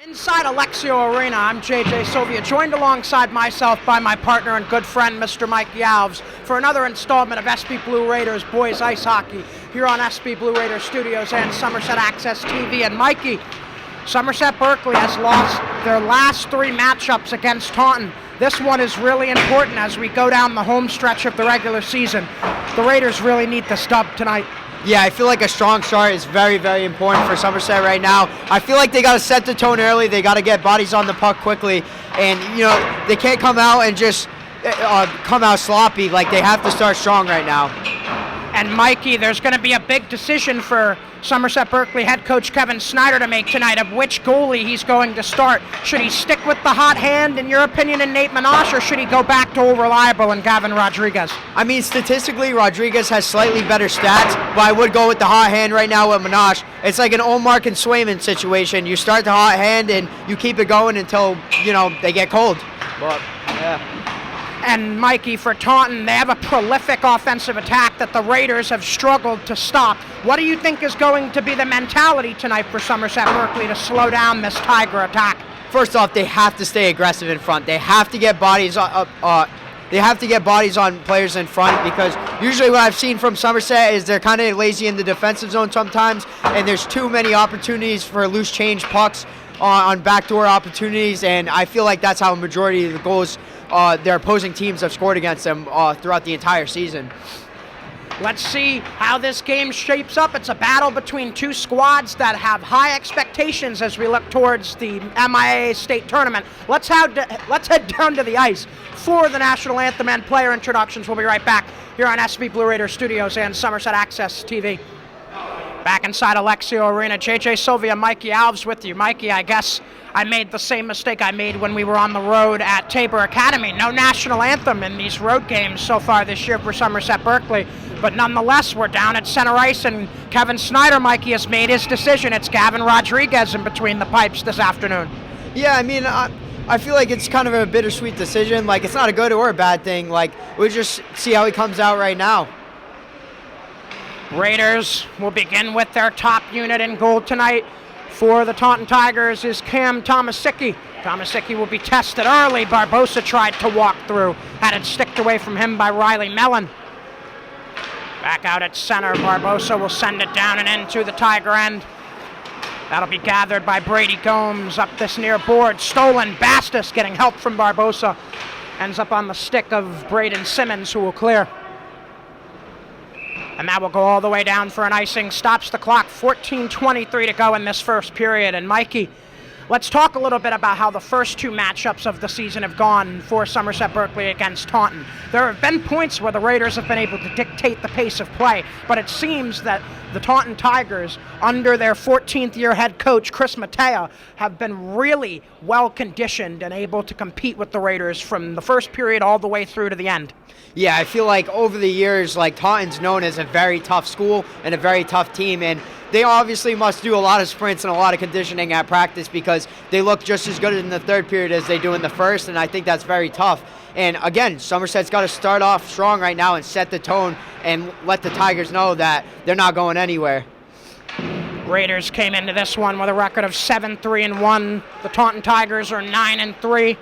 Inside Alexio Arena, I'm JJ Sylvia, joined alongside myself by my partner and good friend, Mr. Mikey Alves, for another installment of SB Blue Raiders Boys Ice Hockey here on SB Blue Raiders Studios and Somerset Access TV. And Mikey, Somerset Berkley has lost their last three matchups against Taunton. This one is really important as we go down the home stretch of the regular season. The Raiders really need the stub tonight. Yeah, I feel like a strong start is very, very important for Somerset right now. I feel like they got to set the tone early. They got to get bodies on the puck quickly. And, they can't come out and just come out sloppy. Like, they have to start strong right now. And Mikey, there's going to be a big decision for Somerset Berkley head coach Kevin Snyder to make tonight of which goalie he's going to start. Should he stick with the hot hand, in your opinion, in Nate Menashe, or should he go back to old reliable and Gavin Rodriguez? I mean, statistically, Rodriguez has slightly better stats, but I would go with the hot hand right now with Menashe. It's like an Olmark and Swayman situation. You start the hot hand and you keep it going until, they get cold. But, yeah. And Mikey, for Taunton, they have a prolific offensive attack that the Raiders have struggled to stop. What do you think is going to be the mentality tonight for Somerset Berkley to slow down this Tiger attack? First off, they have to stay aggressive in front. They have to get bodies They have to get bodies on players in front, because usually what I've seen from Somerset is they're kind of lazy in the defensive zone sometimes, and there's too many opportunities for loose change pucks on backdoor opportunities, and I feel like that's how a majority of the goals their opposing teams have scored against them throughout the entire season. Let's see how this game shapes up. It's a battle between two squads that have high expectations as we look towards the MIAA state tournament. Let's head down to the ice for the national anthem and player introductions. We'll be right back here on SB Blue Raiders Studios and Somerset Access TV. Back inside Alexio Arena, JJ Sylvia, Mikey Alves with you. Mikey, I guess I made the same mistake I made when we were on the road at Tabor Academy. No national anthem in these road games so far this year for Somerset Berkley. But nonetheless, we're down at center ice, and Kevin Snyder, Mikey, has made his decision. It's Gavin Rodriguez in between the pipes this afternoon. Yeah, I mean, I feel like it's kind of a bittersweet decision. Like, it's not a good or a bad thing. Like, we'll just see how he comes out right now. Raiders will begin with their top unit in goal tonight. For the Taunton Tigers is Cam Tomasicki. Tomasicki will be tested early. Barbosa tried to walk through. Had it sticked away from him by Riley Mellon. Back out at center, Barbosa will send it down and into the Tiger end. That'll be gathered by Brady Gomes up this near board. Stolen, Bastos getting help from Barbosa. Ends up on the stick of Braden Simmons, who will clear. And that will go all the way down for an icing. Stops the clock, 14:23 to go in this first period. And Mikey, let's talk a little bit about how the first two matchups of the season have gone for Somerset Berkley against Taunton. There have been points where the Raiders have been able to dictate the pace of play, but it seems that the Taunton Tigers, under their 14th year head coach, Chris Matea, have been really well conditioned and able to compete with the Raiders from the first period all the way through to the end. Yeah, I feel like over the years, like, Taunton's known as a very tough school and a very tough team, and they obviously must do a lot of sprints and a lot of conditioning at practice, because they look just as good in the third period as they do in the first, and I think that's very tough. And again, Somerset's got to start off strong right now and set the tone and let the Tigers know that they're not going anywhere. Raiders came into this one with a record of 7-3-1. The Taunton Tigers are 9-3.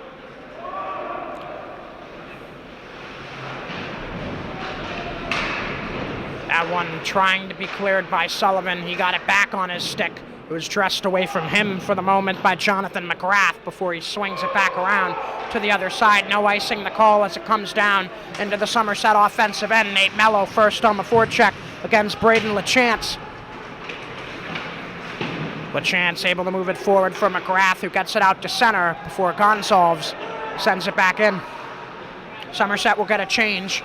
That one trying to be cleared by Sullivan. He got it back on his stick. It was dressed away from him for the moment by Jonathan McGrath before he swings it back around to the other side. No icing the call as it comes down into the Somerset offensive end. Nate Mello first on the forecheck against Braden LaChance. LaChance able to move it forward for McGrath, who gets it out to center before Gonsalves sends it back in. Somerset will get a change.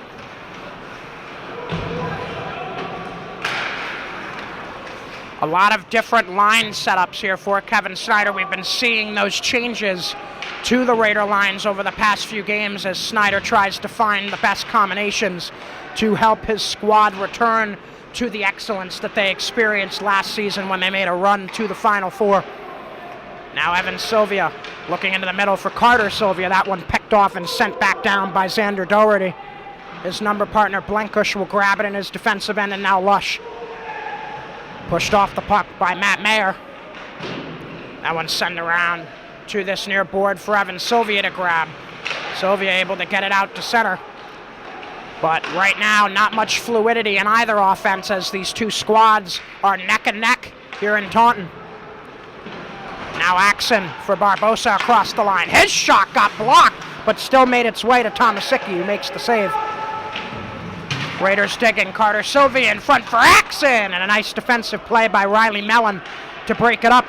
A lot of different line setups here for Kevin Snyder. We've been seeing those changes to the Raider lines over the past few games as Snyder tries to find the best combinations to help his squad return to the excellence that they experienced last season when they made a run to the Final Four. Now Evan Sylvia looking into the middle for Carter Sylvia. That one picked off and sent back down by Xander Doherty. His number partner Blenkush will grab it in his defensive end, and now Lush pushed off the puck by Matt Mayer. That one's sent around to this near board for Evan Sylvia to grab. Sylvia able to get it out to center. But right now, not much fluidity in either offense as these two squads are neck and neck here in Taunton. Now Axon for Barbosa across the line. His shot got blocked, but still made its way to Tomasicki, who makes the save. Raiders digging. Carter Sylvia in front for Axon, and a nice defensive play by Riley Mellon to break it up.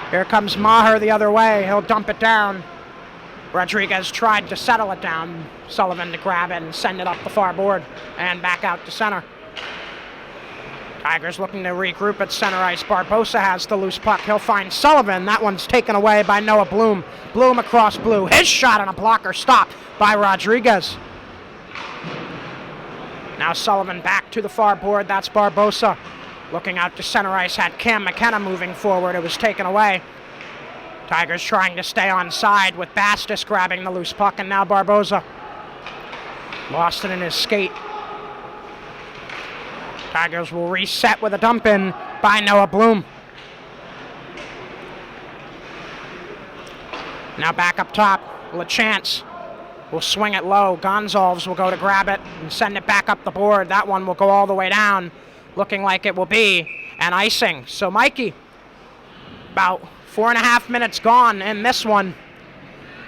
Here comes Maher the other way. He'll dump it down. Rodriguez tried to settle it down. Sullivan to grab it and send it up the far board and back out to center. Tigers looking to regroup at center ice. Barbosa has the loose puck. He'll find Sullivan. That one's taken away by Noah Bloom. Bloom across blue. His shot on a blocker stopped by Rodriguez. Now Sullivan back to the far board. That's Barbosa. Looking out to center ice had Cam McKenna moving forward. It was taken away. Tigers trying to stay on side with Bastis grabbing the loose puck, and now Barbosa. Lost it in his skate. Tigers will reset with a dump in by Noah Bloom. Now back up top, LaChance will swing it low. Gonzalves will go to grab it and send it back up the board. That one will go all the way down, looking like it will be an icing. So Mikey, about 4.5 minutes gone in this one.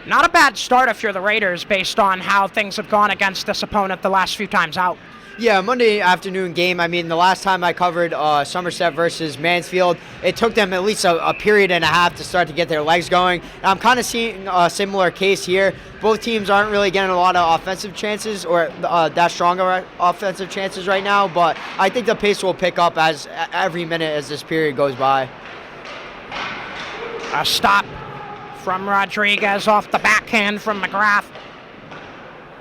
Not a bad start if you're the Raiders based on how things have gone against this opponent the last few times out. Yeah, Monday afternoon game. I mean, the last time I covered Somerset versus Mansfield, it took them at least a period and a half to start to get their legs going. And I'm kind of seeing a similar case here. Both teams aren't really getting a lot of offensive chances or that stronger offensive chances right now, but I think the pace will pick up as every minute as this period goes by. A stop from Rodriguez off the backhand from McGrath.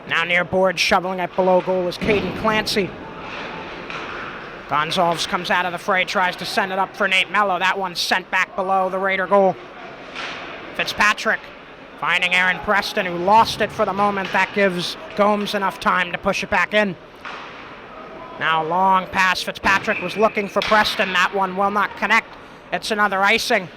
Now near board, shoveling it below goal is Caden Clancy. Gonzalves comes out of the fray, tries to send it up for Nate Mello. That one's sent back below the Raider goal. Fitzpatrick finding Aaron Preston, who lost it for the moment. That gives Gomes enough time to push it back in. Now long pass. Fitzpatrick was looking for Preston. That one will not connect. It's another icing.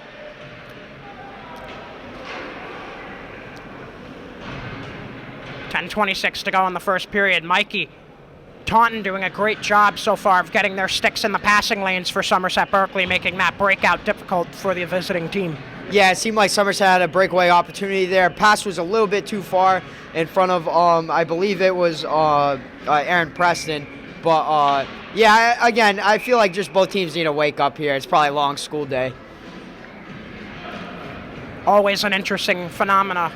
.26 to go in the first period. Mikey, Taunton doing a great job so far of getting their sticks in the passing lanes for Somerset Berkley, making that breakout difficult for the visiting team. Yeah, it seemed like Somerset had a breakaway opportunity there. Pass was a little bit too far in front of, I believe it was Aaron Preston. But, yeah, again, I feel like just both teams need to wake up here. It's probably a long school day. Always an interesting phenomena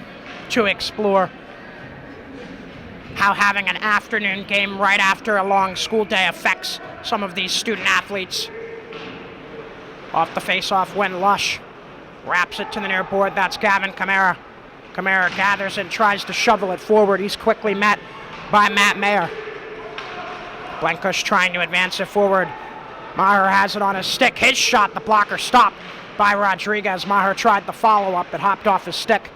to explore. How having an afternoon game right after a long school day affects some of these student athletes. Off the face-off win, Lush wraps it to the near board. That's Gavin Kamara. Kamara gathers and tries to shovel it forward. He's quickly met by Matt Mayer. Blenkush trying to advance it forward. Maher has it on his stick. His shot, the blocker stopped by Rodriguez. Maher tried the follow-up. It hopped off his stick.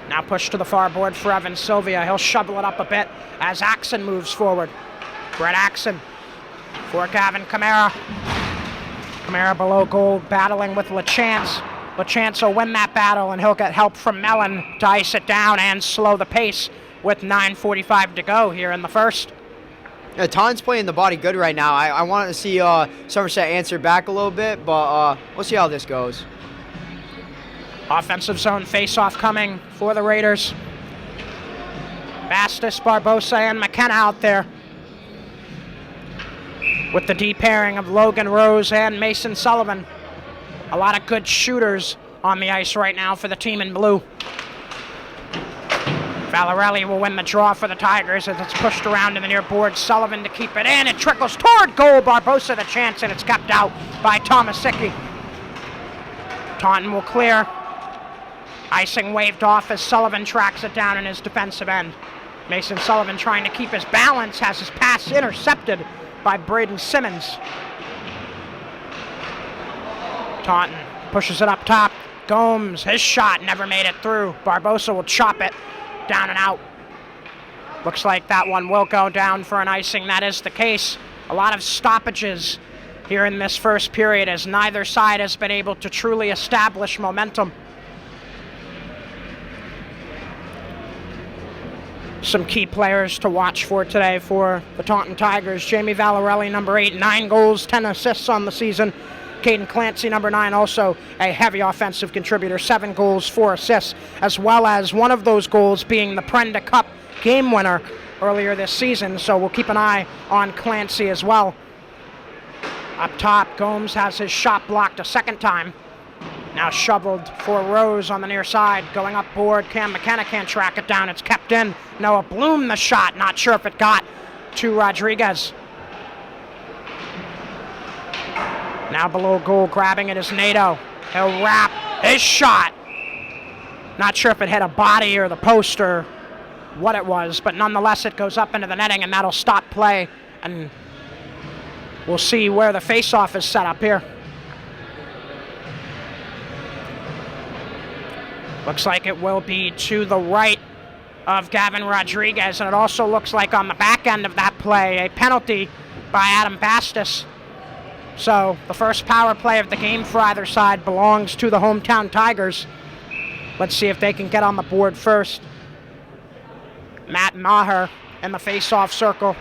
Now pushed to the far board for Evan Sylvia. He'll shovel it up a bit as Axon moves forward. Brett Axon for Gavin Kamara. Kamara below goal, battling with LaChance. LaChance will win that battle, and he'll get help from Mellon to ice it down and slow the pace with 9:45 to go here in the first. Yeah, Taunton's playing the body good right now. I want to see Somerset answer back a little bit, but we'll see how this goes. Offensive zone face-off coming for the Raiders. Bastis, Barbosa, and McKenna out there. With the deep pairing of Logan Rose and Mason Sullivan. A lot of good shooters on the ice right now for the team in blue. Valarelli will win the draw for the Tigers as it's pushed around in the near board. Sullivan to keep it in. It trickles toward goal. Barbosa the chance, and it's kept out by Tomasicki. Taunton will clear. Icing waved off as Sullivan tracks it down in his defensive end. Mason Sullivan trying to keep his balance, has his pass intercepted by Braden Simmons. Taunton pushes it up top. Gomes, his shot never made it through. Barbosa will chop it down and out. Looks like that one will go down for an icing. That is the case. A lot of stoppages here in this first period, as neither side has been able to truly establish momentum. Some key players to watch for today for the Taunton Tigers. Jamie Valarelli, number 8, 9 goals, 10 assists on the season. Caden Clancy, number 9, also a heavy offensive contributor, 7 goals, 4 assists, as well as one of those goals being the Prenda Cup game winner earlier this season. So we'll keep an eye on Clancy as well. Up top, Gomes has his shot blocked a second time. Now shoveled for Rose on the near side. Going up board, Cam McKenna can't track it down. It's kept in. Noah Bloom the shot. Not sure if it got to Rodriguez. Now below goal, grabbing it is Nato. He'll wrap his shot. Not sure if it hit a body or the post or what it was, but nonetheless it goes up into the netting, and that'll stop play. And we'll see where the face-off is set up here. Looks like it will be to the right of Gavin Rodriguez, and it also looks like on the back end of that play, a penalty by Adam Bastis. So the first power play of the game for either side belongs to the hometown Tigers. Let's see if they can get on the board first. Matt Maher in the face-off circle.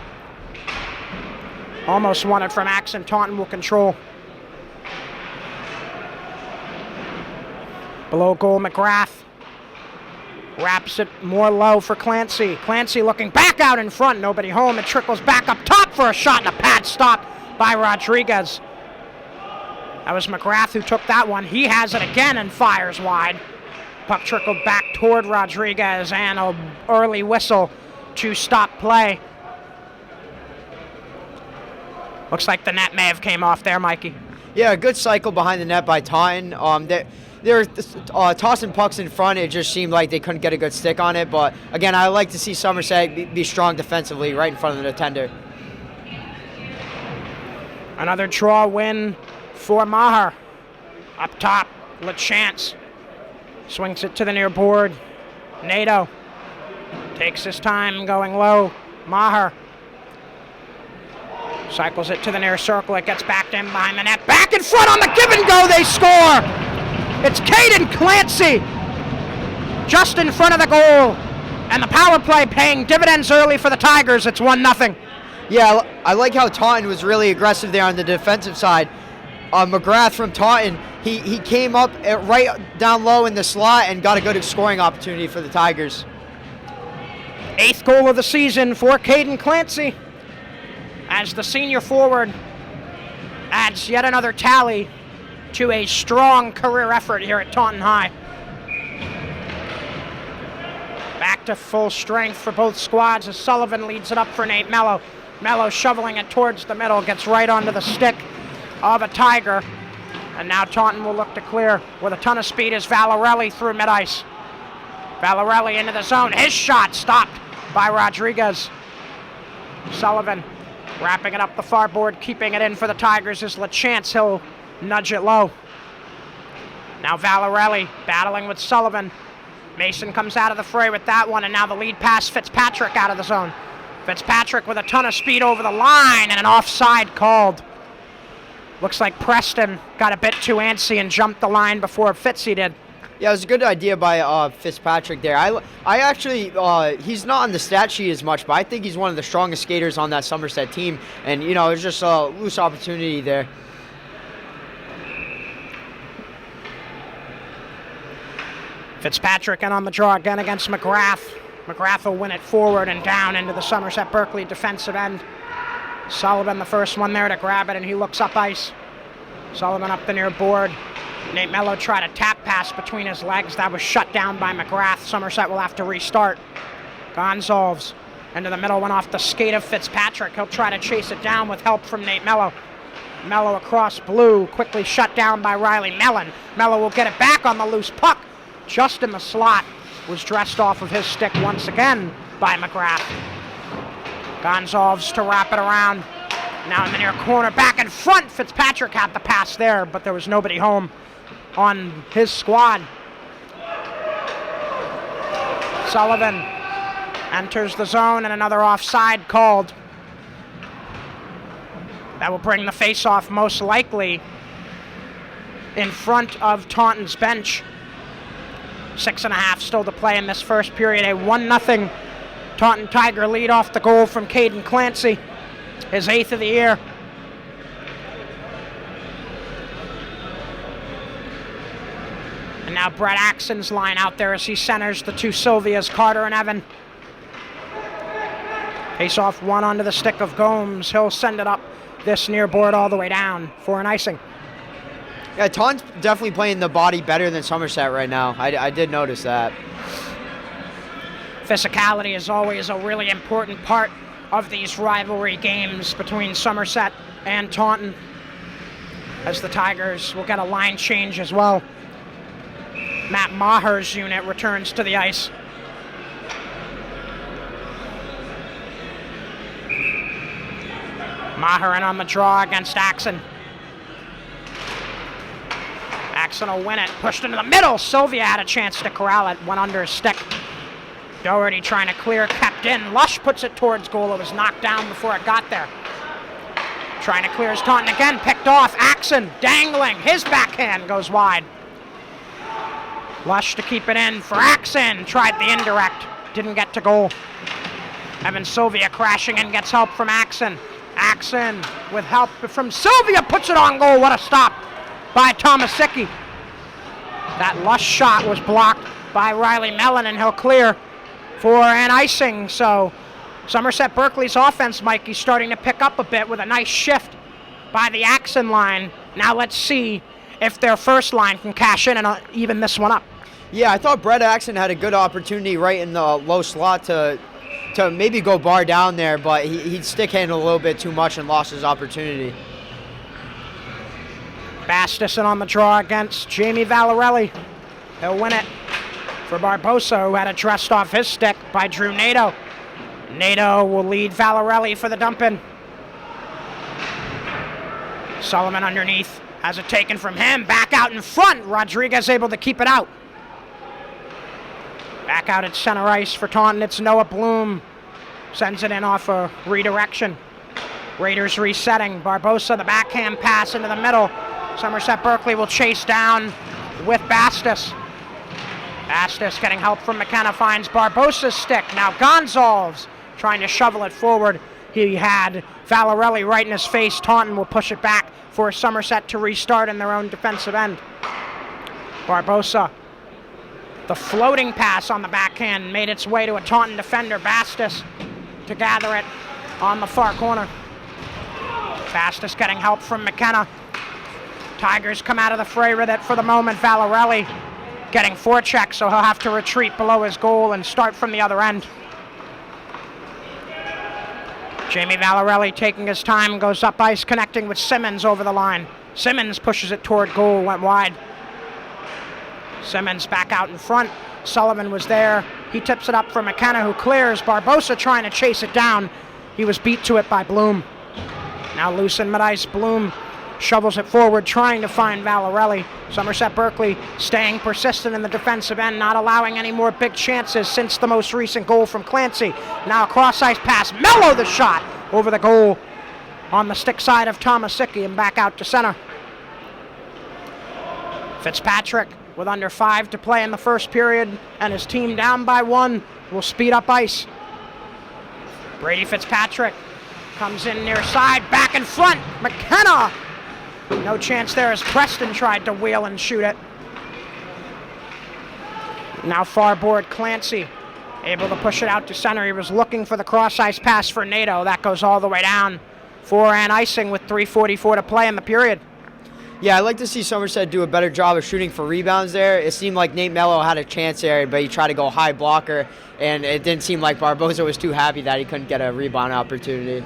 Almost won it from Axon. Taunton will control. Below goal, McGrath wraps it more low for Clancy. Clancy looking back out in front, nobody home. It trickles back up top for a shot, and a pad stop by Rodriguez. That was McGrath who took that one. He has it again and fires wide. Puck trickled back toward Rodriguez, and an early whistle to stop play. Looks like the net may have came off there, Mikey. Yeah, a good cycle behind the net by Taunton. They're tossing pucks in front. It just seemed like they couldn't get a good stick on it. But again, I like to see Somerset be strong defensively right in front of the tender. Another draw win for Maher. Up top, LaChance swings it to the near board. Nato takes his time going low. Maher cycles it to the near circle. It gets backed in behind the net. Back in front on the give and go. They score. It's Caden Clancy just in front of the goal. And the power play paying dividends early for the Tigers. It's 1-0. Yeah, I like how Taunton was really aggressive there on the defensive side. McGrath from Taunton, he came up right down low in the slot and got a good scoring opportunity for the Tigers. 8th goal of the season for Caden Clancy, as the senior forward adds yet another tally to a strong career effort here at Taunton High. Back to full strength for both squads as Sullivan leads it up for Nate Mello. Mello shoveling it towards the middle, gets right onto the stick of a Tiger. And now Taunton will look to clear with a ton of speed as Valarelli through mid-ice. Valarelli into the zone. His shot stopped by Rodriguez. Sullivan wrapping it up the far board, keeping it in for the Tigers is LaChance. He'll nudge it low. Now Valarelli battling with Sullivan. Mason comes out of the fray with that one, and now the lead pass, Fitzpatrick out of the zone. Fitzpatrick with a ton of speed over the line, and an offside called. Looks like Preston got a bit too antsy and jumped the line before Fitzy did. Yeah, it was a good idea by Fitzpatrick there. I actually, he's not on the stat sheet as much, but I think he's one of the strongest skaters on that Somerset team. And, you know, it was just a loose opportunity there. Fitzpatrick in on the draw again against McGrath. McGrath will win it forward and down into the Somerset Berkley defensive end. Sullivan the first one there to grab it, and he looks up ice. Sullivan up the near board. Nate Mello tried a tap pass between his legs. That was shut down by McGrath. Somerset will have to restart. Gonzalves into the middle, went off the skate of Fitzpatrick. He'll try to chase it down with help from Nate Mello. Mello across blue, quickly shut down by Riley Mellon. Mello will get it back on the loose puck. Just in the slot, was dressed off of his stick once again by McGrath. Gonzalves to wrap it around. Now in the near corner, back in front. Fitzpatrick had the pass there, but there was nobody home on his squad. Sullivan enters the zone, and another offside called. That will bring the face-off most likely in front of Taunton's bench. 6.5 still to play in this first period. A 1-0 Taunton Tiger lead off the goal from Caden Clancy, his 8th of the year. And now Brett Axon's line out there as he centers the two Sylvias, Carter and Evan. Face off one onto the stick of Gomes. He'll send it up this near board all the way down for an icing. Yeah, Taunton's definitely playing the body better than Somerset right now. I did notice that. Physicality is always a really important part of these rivalry games between Somerset and Taunton, as the Tigers will get a line change as well. Matt Maher's unit returns to the ice. Maher in on the draw against Axon. Axon will win it. Pushed into the middle. Sylvia had a chance to corral it. Went under his stick. Doherty trying to clear. Kept in. Lush puts it towards goal. It was knocked down before it got there. Trying to clear his Taunton again. Picked off. Axon dangling. His backhand goes wide. Lush to keep it in for Axon. Tried the indirect. Didn't get to goal. Evan Sylvia crashing in. Gets help from Axon. Axon with help from Sylvia puts it on goal. What a stop by Tomasicki. That Lush shot was blocked by Riley Mellon, and he'll clear for an icing. So Somerset Berkley's offense, Mikey, starting to pick up a bit with a nice shift by the Axon line. Now let's see if their first line can cash in and even this one up. Yeah, I thought Brett Axon had a good opportunity right in the low slot to maybe go bar down there, but he'd stick handle a little bit too much and lost his opportunity. Bastison on the draw against Jamie Valarelli. He'll win it for Barbosa, who had it dressed off his stick by Drew Nato. Nato will lead Valarelli for the dump-in. Sullivan underneath has it taken from him. Back out in front. Rodriguez able to keep it out. Back out at center ice for Taunton. It's Noah Bloom. Sends it in off a redirection. Raiders resetting. Barbosa, the backhand pass into the middle. Somerset Berkley will chase down with Bastos. Bastos getting help from McKenna, finds Barbosa's stick. Now Gonzalez trying to shovel it forward. He had Valarelli right in his face. Taunton will push it back for Somerset to restart in their own defensive end. Barbosa, the floating pass on the backhand, made its way to a Taunton defender, Bastos, to gather it on the far corner. Bastos getting help from McKenna. Tigers come out of the fray with it for the moment. Valarelli getting forecheck, so he'll have to retreat below his goal and start from the other end. Jamie Valarelli taking his time, goes up ice, connecting with Simmons over the line. Simmons pushes it toward goal, went wide. Simmons back out in front. Sullivan was there. He tips it up for McKenna, who clears. Barbosa trying to chase it down. He was beat to it by Bloom. Now loose in mid-ice. Bloom shovels it forward, trying to find Valarelli. Somerset Berkley staying persistent in the defensive end, not allowing any more big chances since the most recent goal from Clancy. Now a cross-ice pass. Mello the shot over the goal on the stick side of Tomasicki and back out to center. Fitzpatrick, with under 5 to play in the first period, and his team down by 1, will speed up ice. Brady Fitzpatrick comes in near side, back in front. McKenna! No chance there as Preston tried to wheel and shoot it. Now far board Clancy, able to push it out to center. He was looking for the cross-ice pass for Nato. That goes all the way down for an icing with 3:44 to play in the period. Yeah, I'd like to see Somerset do a better job of shooting for rebounds there. It seemed like Nate Mello had a chance there, but he tried to go high blocker, and it didn't seem like Barbosa was too happy that he couldn't get a rebound opportunity.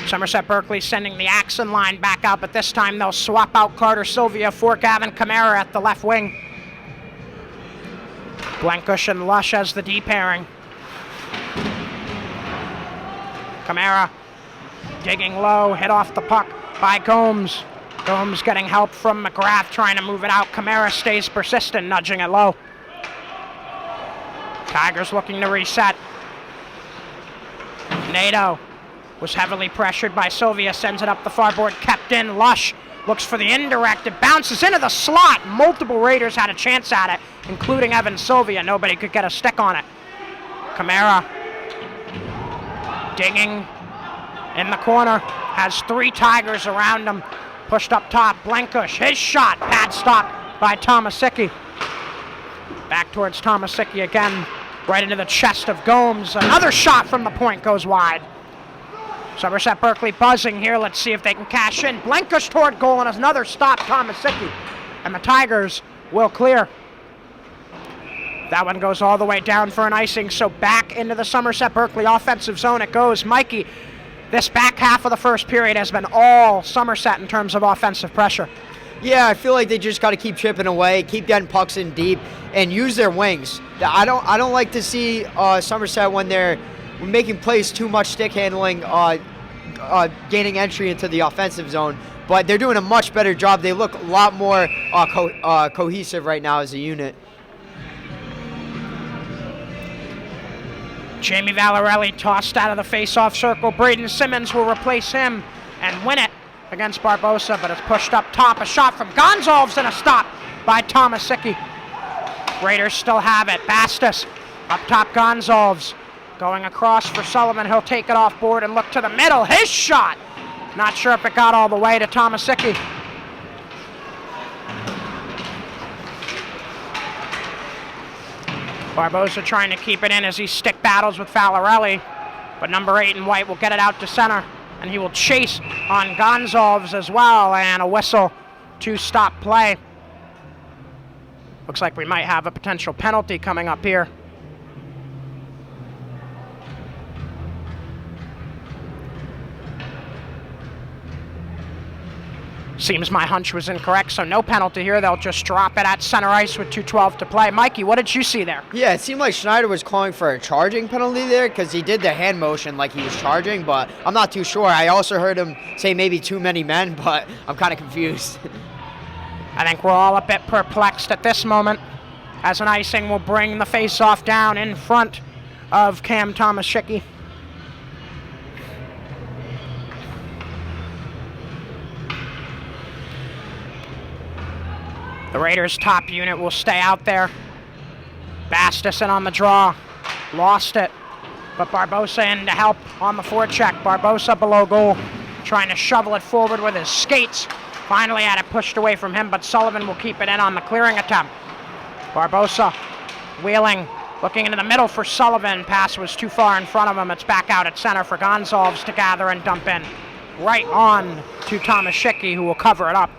Somerset Berkley sending the Axon line back out, but this time they'll swap out Carter Sylvia for Gavin Kamara at the left wing. Blankush and Lush as the D pairing. Kamara digging low, hit off the puck by Gomes. Gomes getting help from McGrath, trying to move it out. Kamara stays persistent, nudging it low. Tigers looking to reset. Nato was heavily pressured by Sylvia, sends it up the far board, kept in. Lush looks for the indirect. It bounces into the slot. Multiple Raiders had a chance at it, including Evan Sylvia. Nobody could get a stick on it. Camara dinging in the corner. Has 3 Tigers around him. Pushed up top. Blankush, his shot. Pad stop by Tomasicki. Back towards Tomasicki again. Right into the chest of Gomes. Another shot from the point goes wide. Somerset Berkley buzzing here. Let's see if they can cash in. Blankush toward goal and another stop, Tomasicki. And the Tigers will clear. That one goes all the way down for an icing, so back into the Somerset Berkley offensive zone it goes. Mikey, this back half of the first period has been all Somerset in terms of offensive pressure. Yeah, I feel like they just got to keep chipping away, keep getting pucks in deep, and use their wings. I don't like to see Somerset when they're making plays too much stick handling, gaining entry into the offensive zone. But they're doing a much better job. They look a lot more cohesive right now as a unit. Jamie Valarelli tossed out of the face-off circle. Braden Simmons will replace him and win it against Barbosa, but it's pushed up top. A shot from Gonzalves and a stop by Tomasicki. Raiders still have it. Bastos up top. Gonzalves going across for Sullivan. He'll take it off board and look to the middle. His shot. Not sure if it got all the way to Tomasicki. Barbosa trying to keep it in as he stick battles with Valarelli, but number 8 in white will get it out to center, and he will chase on Gonzalves as well, and a whistle to stop play. Looks like we might have a potential penalty coming up here. Seems my hunch was incorrect, so no penalty here. They'll just drop it at center ice with 2:12 to play. Mikey, what did you see there? Yeah, it seemed like Schneider was calling for a charging penalty there because he did the hand motion like he was charging, but I'm not too sure. I also heard him say maybe too many men, but I'm kind of confused. I think we're all a bit perplexed at this moment, as an icing will bring the face-off down in front of Cam Tomasicki. The Raiders' top unit will stay out there. Bastos in on the draw. Lost it. But Barbosa in to help on the forecheck. Barbosa below goal. Trying to shovel it forward with his skates. Finally had it pushed away from him, but Sullivan will keep it in on the clearing attempt. Barbosa wheeling. Looking into the middle for Sullivan. Pass was too far in front of him. It's back out at center for Gonzalves to gather and dump in. Right on to Tomasicki, who will cover it up,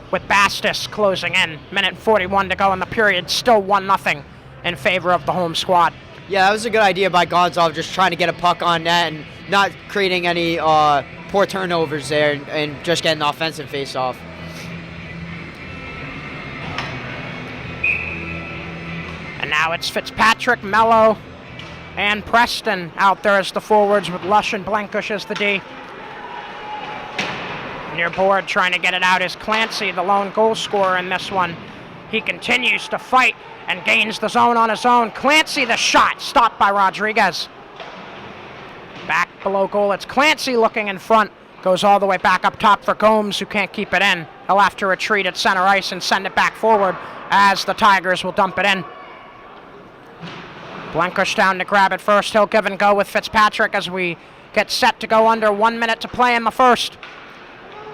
with Bastos closing in. Minute 41 to go in the period. Still 1-0 in favor of the home squad. Yeah, that was a good idea by Gonzalez, just trying to get a puck on net and not creating any poor turnovers there and just getting the offensive face-off. And now it's Fitzpatrick, Mello, and Preston out there as the forwards, with Lush and Blankush as the D. Near board, trying to get it out is Clancy, the lone goal scorer in this one. He continues to fight and gains the zone on his own. Clancy, the shot, stopped by Rodriguez. Back below goal, it's Clancy looking in front. Goes all the way back up top for Gomes, who can't keep it in. He'll have to retreat at center ice and send it back forward as the Tigers will dump it in. Blankush down to grab it first. He'll give and go with Fitzpatrick as we get set to go under 1 minute to play in the first.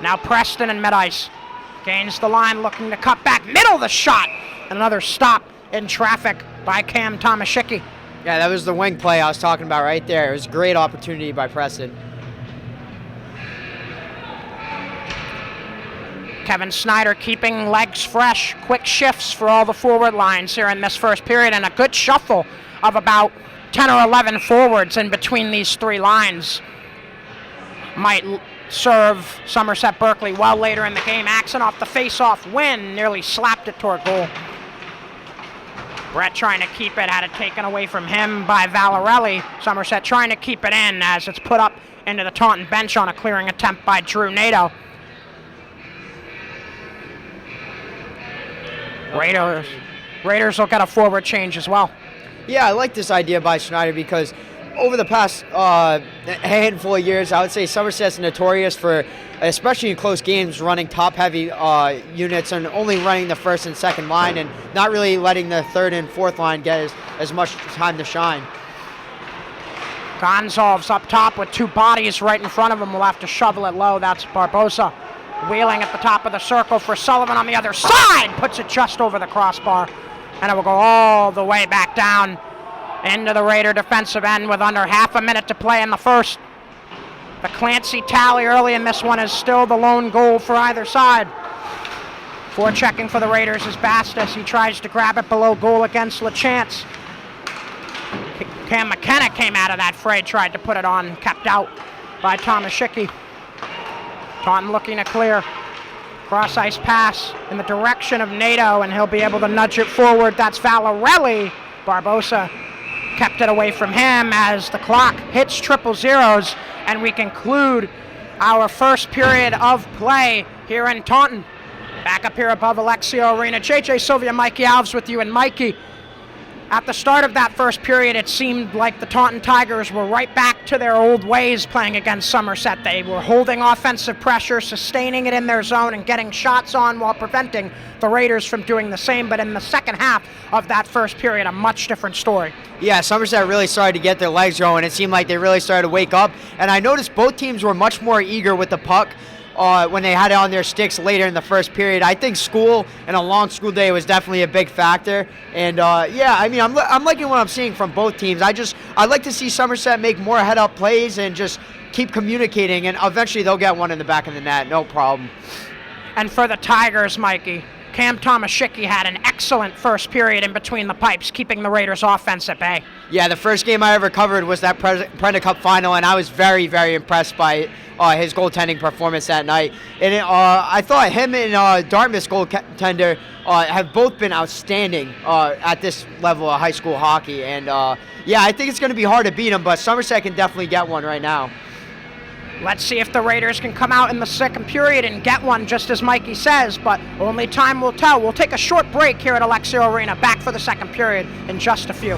Now Preston in mid-ice. Gains the line, looking to cut back. Middle the shot. And another stop in traffic by Cam Tomasicki. Yeah, that was the wing play I was talking about right there. It was a great opportunity by Preston. Kevin Snyder keeping legs fresh. Quick shifts for all the forward lines here in this first period, and a good shuffle of about 10 or 11 forwards in between these 3 lines. Might serve Somerset Berkley well later in the game. Axon off the face-off win, nearly slapped it toward goal. Brett trying to keep it, had it taken away from him by Valarelli. Somerset trying to keep it in as it's put up into the Taunton bench on a clearing attempt by Drew Nato. Raiders will get a forward change as well. Yeah, I like this idea by Schneider because over the past handful of years, I would say Somerset's notorious for, especially in close games, running top-heavy units and only running the first and second line and not really letting the third and fourth line get as much time to shine. Gonzalez up top with two bodies right in front of him. We'll have to shovel it low. That's Barbosa wheeling at the top of the circle for Sullivan on the other side. Puts it just over the crossbar. And it will go all the way back down into the Raider defensive end with under half a minute to play in the first. The Clancy tally early in this one is still the lone goal for either side. Forechecking for the Raiders is Bastis. He tries to grab it below goal against LaChance. Cam McKenna came out of that fray, tried to put it on, kept out by Tomaszicki. Taunton looking to clear. Cross ice pass in the direction of Nato, and he'll be able to nudge it forward. That's Valarelli. Barbosa kept it away from him as the clock hits triple zeros, and we conclude our first period of play here in Taunton. Back up here above Alexio Arena. JJ Sylvia, Mikey Alves with you, and Mikey, at the start of that first period, it seemed like the Taunton Tigers were right back to their old ways playing against Somerset. They were holding offensive pressure, sustaining it in their zone, and getting shots on while preventing the Raiders from doing the same. But in the second half of that first period, a much different story. Yeah, Somerset really started to get their legs going. It seemed like they really started to wake up. And I noticed both teams were much more eager with the puck when they had it on their sticks later in the first period. I think school and a long school day was definitely a big factor. And yeah, I mean, I'm liking what I'm seeing from both teams. I'd like to see Somerset make more head-up plays and just keep communicating, and eventually they'll get one in the back of the net, no problem. And for the Tigers, Mikey, Cam Tomaszicki had an excellent first period in between the pipes, keeping the Raiders' offense at bay. Yeah, the first game I ever covered was that Prenda Cup final, and I was very, very impressed by his goaltending performance that night. And I thought him and Dartmouth's goaltender have both been outstanding at this level of high school hockey. And yeah, I think it's going to be hard to beat them, but Somerset can definitely get one right now. Let's see if the Raiders can come out in the second period and get one, just as Mikey says, but only time will tell. We'll take a short break here at Alexio Arena. Back for the second period in just a few.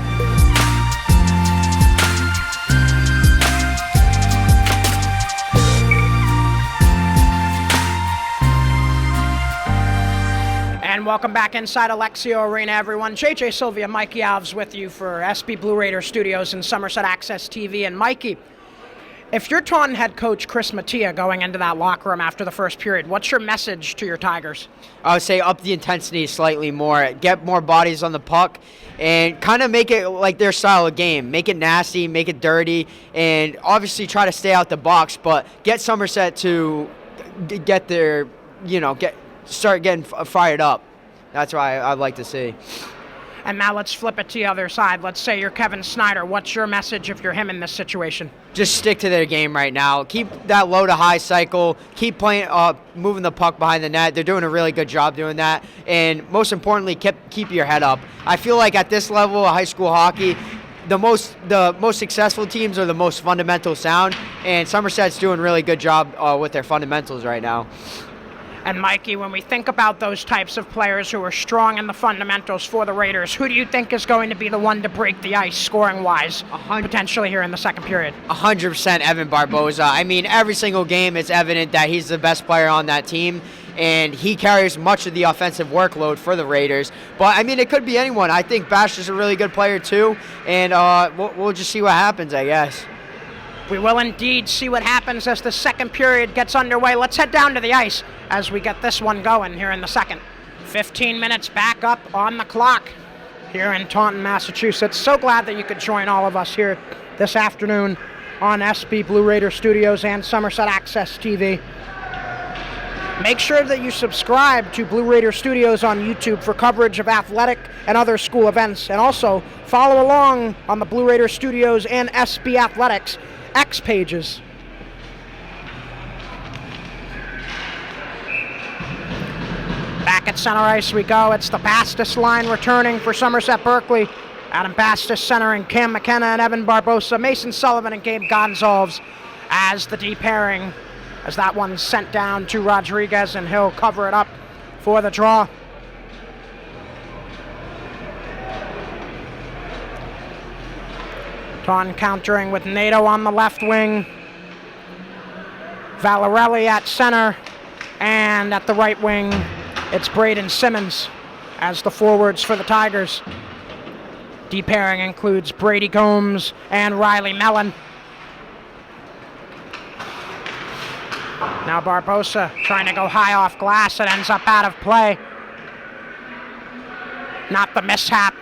And welcome back inside Alexio Arena, everyone. JJ Sylvia, Mikey Alves with you for SB Blue Raider Studios and Somerset Access TV. And Mikey, if you're Taunton head coach Chris Mattia going into that locker room after the first period, what's your message to your Tigers? I would say up the intensity slightly more, get more bodies on the puck, and kind of make it like their style of game. Make it nasty, make it dirty, and obviously try to stay out the box, but get Somerset to get their, start getting fired up. That's what I'd like to see. And now let's flip it to the other side. Let's say you're Kevin Snyder. What's your message if you're him in this situation? Just stick to their game right now. Keep that low to high cycle. Keep playing, moving the puck behind the net. They're doing a really good job doing that. And most importantly, keep your head up. I feel like at this level of high school hockey, the most successful teams are the most fundamental sound. And Somerset's doing a really good job with their fundamentals right now. And Mikey, when we think about those types of players who are strong in the fundamentals for the Raiders, who do you think is going to be the one to break the ice scoring-wise, potentially here in the second period? 100% Evan Barbosa. I mean, every single game it's evident that he's the best player on that team, and he carries much of the offensive workload for the Raiders. But, I mean, it could be anyone. I think Bash is a really good player, too, and we'll just see what happens, I guess. We will indeed see what happens as the second period gets underway. Let's head down to the ice as we get this one going here in the second. 15 minutes back up on the clock here in Taunton, Massachusetts. So glad that you could join all of us here this afternoon on SB Blue Raider Studios and Somerset Access TV. Make sure that you subscribe to Blue Raider Studios on YouTube for coverage of athletic and other school events. And also follow along on the Blue Raider Studios and SB Athletics X pages. Back at center ice we go. It's the Bastis line returning for Somerset Berkley. Adam Bastis centering Cam McKenna and Evan Barbosa. Mason Sullivan and Gabe Gonzalez as the D pairing, as that one's sent down to Rodriguez, and he'll cover it up for the draw. Taunton countering with Nato on the left wing. Valarelli at center. And at the right wing, it's Braden Simmons as the forwards for the Tigers. D pairing includes Brady Gomes and Riley Mellon. Now Barbosa trying to go high off glass. It ends up out of play. Not the mishap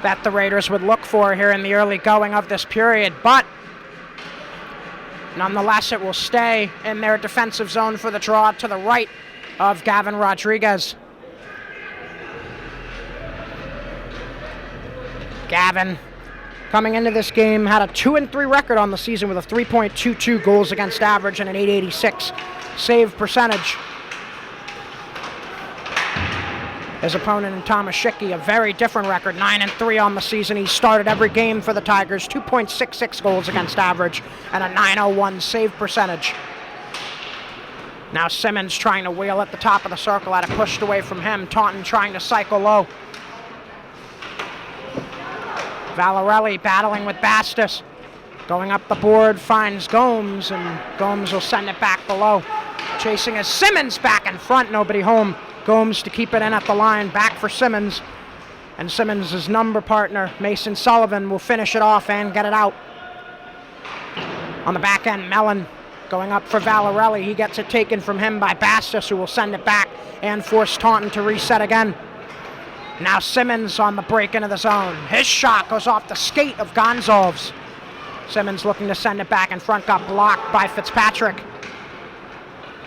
that the Raiders would look for here in the early going of this period, but nonetheless it will stay in their defensive zone for the draw to the right of Gavin Rodriguez. Gavin, coming into this game, had a 2-3 record on the season with a 3.22 goals against average and an .886 save percentage. His opponent in Thomas Schicky, a very different record, 9-3 on the season. He started every game for the Tigers, 2.66 goals against average and a .901 save percentage. Now Simmons trying to wheel at the top of the circle, had it pushed away from him. Taunton trying to cycle low. Valarelli battling with Bastos. Going up the board, finds Gomes, and Gomes will send it back below. Chasing is Simmons back in front, nobody home. Gomes to keep it in at the line, back for Simmons. And Simmons' number partner, Mason Sullivan, will finish it off and get it out. On the back end, Mellon going up for Valarelli. He gets it taken from him by Bastos, who will send it back and force Taunton to reset again. Now Simmons on the break into the zone. His shot goes off the skate of Gonzalez. Simmons looking to send it back in front, got blocked by Fitzpatrick.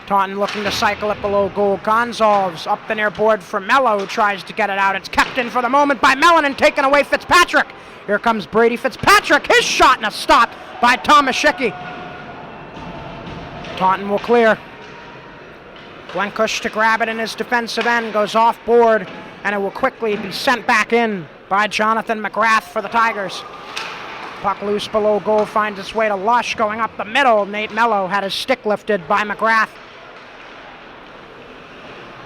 Taunton looking to cycle it below goal. Gonzalez up the near board for Mello, who tries to get it out. It's kept in for the moment by Mellon and taken away Fitzpatrick. Here comes Brady Fitzpatrick. His shot and a stop by Thomas Schicky. Taunton will clear. Glencush to grab it in his defensive end, goes off board, and it will quickly be sent back in by Jonathan McGrath for the Tigers. Puck loose below goal, finds its way to Lush, going up the middle. Nate Mello had his stick lifted by McGrath.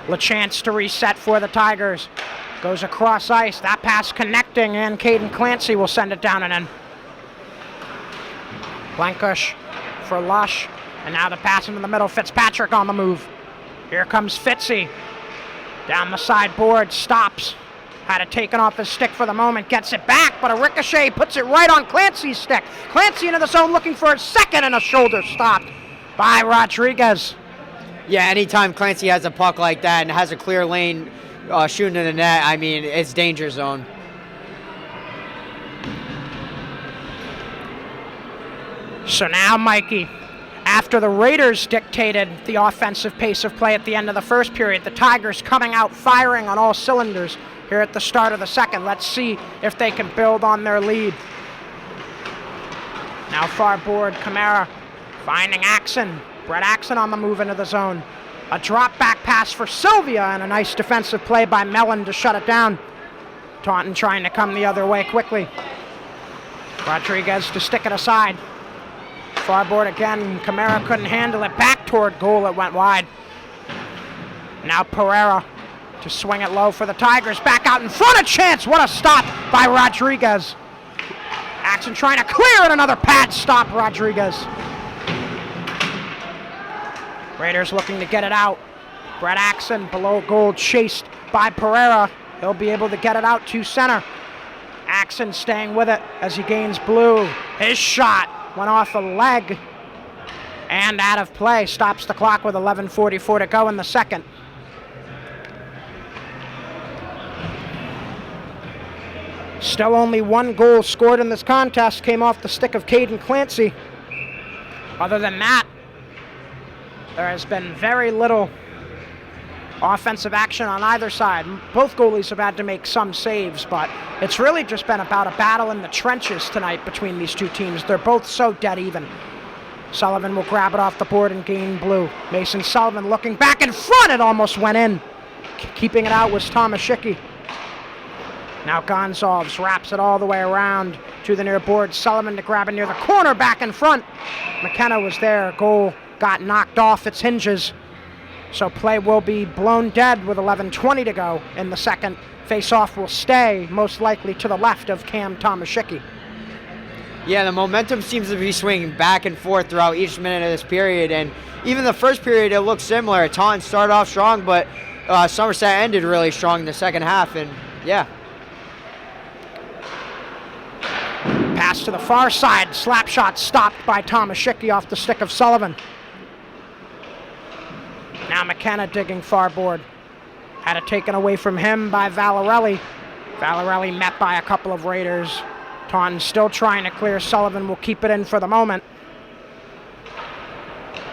LaChance to reset for the Tigers. Goes across ice, that pass connecting, and Caden Clancy will send it down and in. Glencush for Lush, and now the pass into the middle. Fitzpatrick on the move. Here comes Fitzy. Down the side board, stops. Had it taken off his stick for the moment, gets it back, but a ricochet puts it right on Clancy's stick. Clancy into the zone looking for a second, and a shoulder stop by Rodriguez. Yeah, anytime Clancy has a puck like that and has a clear lane shooting in the net, I mean, it's danger zone. So now, Mikey, after the Raiders dictated the offensive pace of play at the end of the first period, the Tigers coming out firing on all cylinders here at the start of the second. Let's see if they can build on their lead. Now far board, Kamara finding Axon. Brett Axon on the move into the zone. A drop back pass for Sylvia and a nice defensive play by Mellon to shut it down. Taunton trying to come the other way quickly. Rodriguez to stick it aside. Far board again, Kamara couldn't handle it. Back toward goal, it went wide. Now Pereira to swing it low for the Tigers. Back out in front, a chance. What a stop by Rodriguez. Axon trying to clear it, another pad stop, Rodriguez. Raiders looking to get it out. Brett Axon below goal, chased by Pereira. He'll be able to get it out to center. Axon staying with it as he gains blue. His shot went off a leg and out of play. Stops the clock with 11:44 to go in the second. Still only one goal scored in this contest, came off the stick of Caden Clancy. Other than that, there has been very little offensive action on either side. Both goalies have had to make some saves, but it's really just been about a battle in the trenches tonight between these two teams. They're both so dead even. Sullivan will grab it off the board and gain blue. Mason Sullivan looking back in front, it almost went in. Keeping it out was Thomas Schicky. Now Gonzalez wraps it all the way around to the near board. Sullivan to grab it near the corner, back in front. McKenna was there. Goal got knocked off its hinges. So play will be blown dead with 11:20 to go in the second. Face-off will stay, most likely to the left of Cam Tomaszczyk. Yeah, the momentum seems to be swinging back and forth throughout each minute of this period, and even the first period it looked similar. Taunton started off strong, but Somerset ended really strong in the second half, and yeah. Pass to the far side, slap shot stopped by Tomaszicki off the stick of Sullivan. Now McKenna digging far board. Had it taken away from him by Valarelli. Valarelli met by a couple of Raiders. Taunton still trying to clear. Sullivan will keep it in for the moment.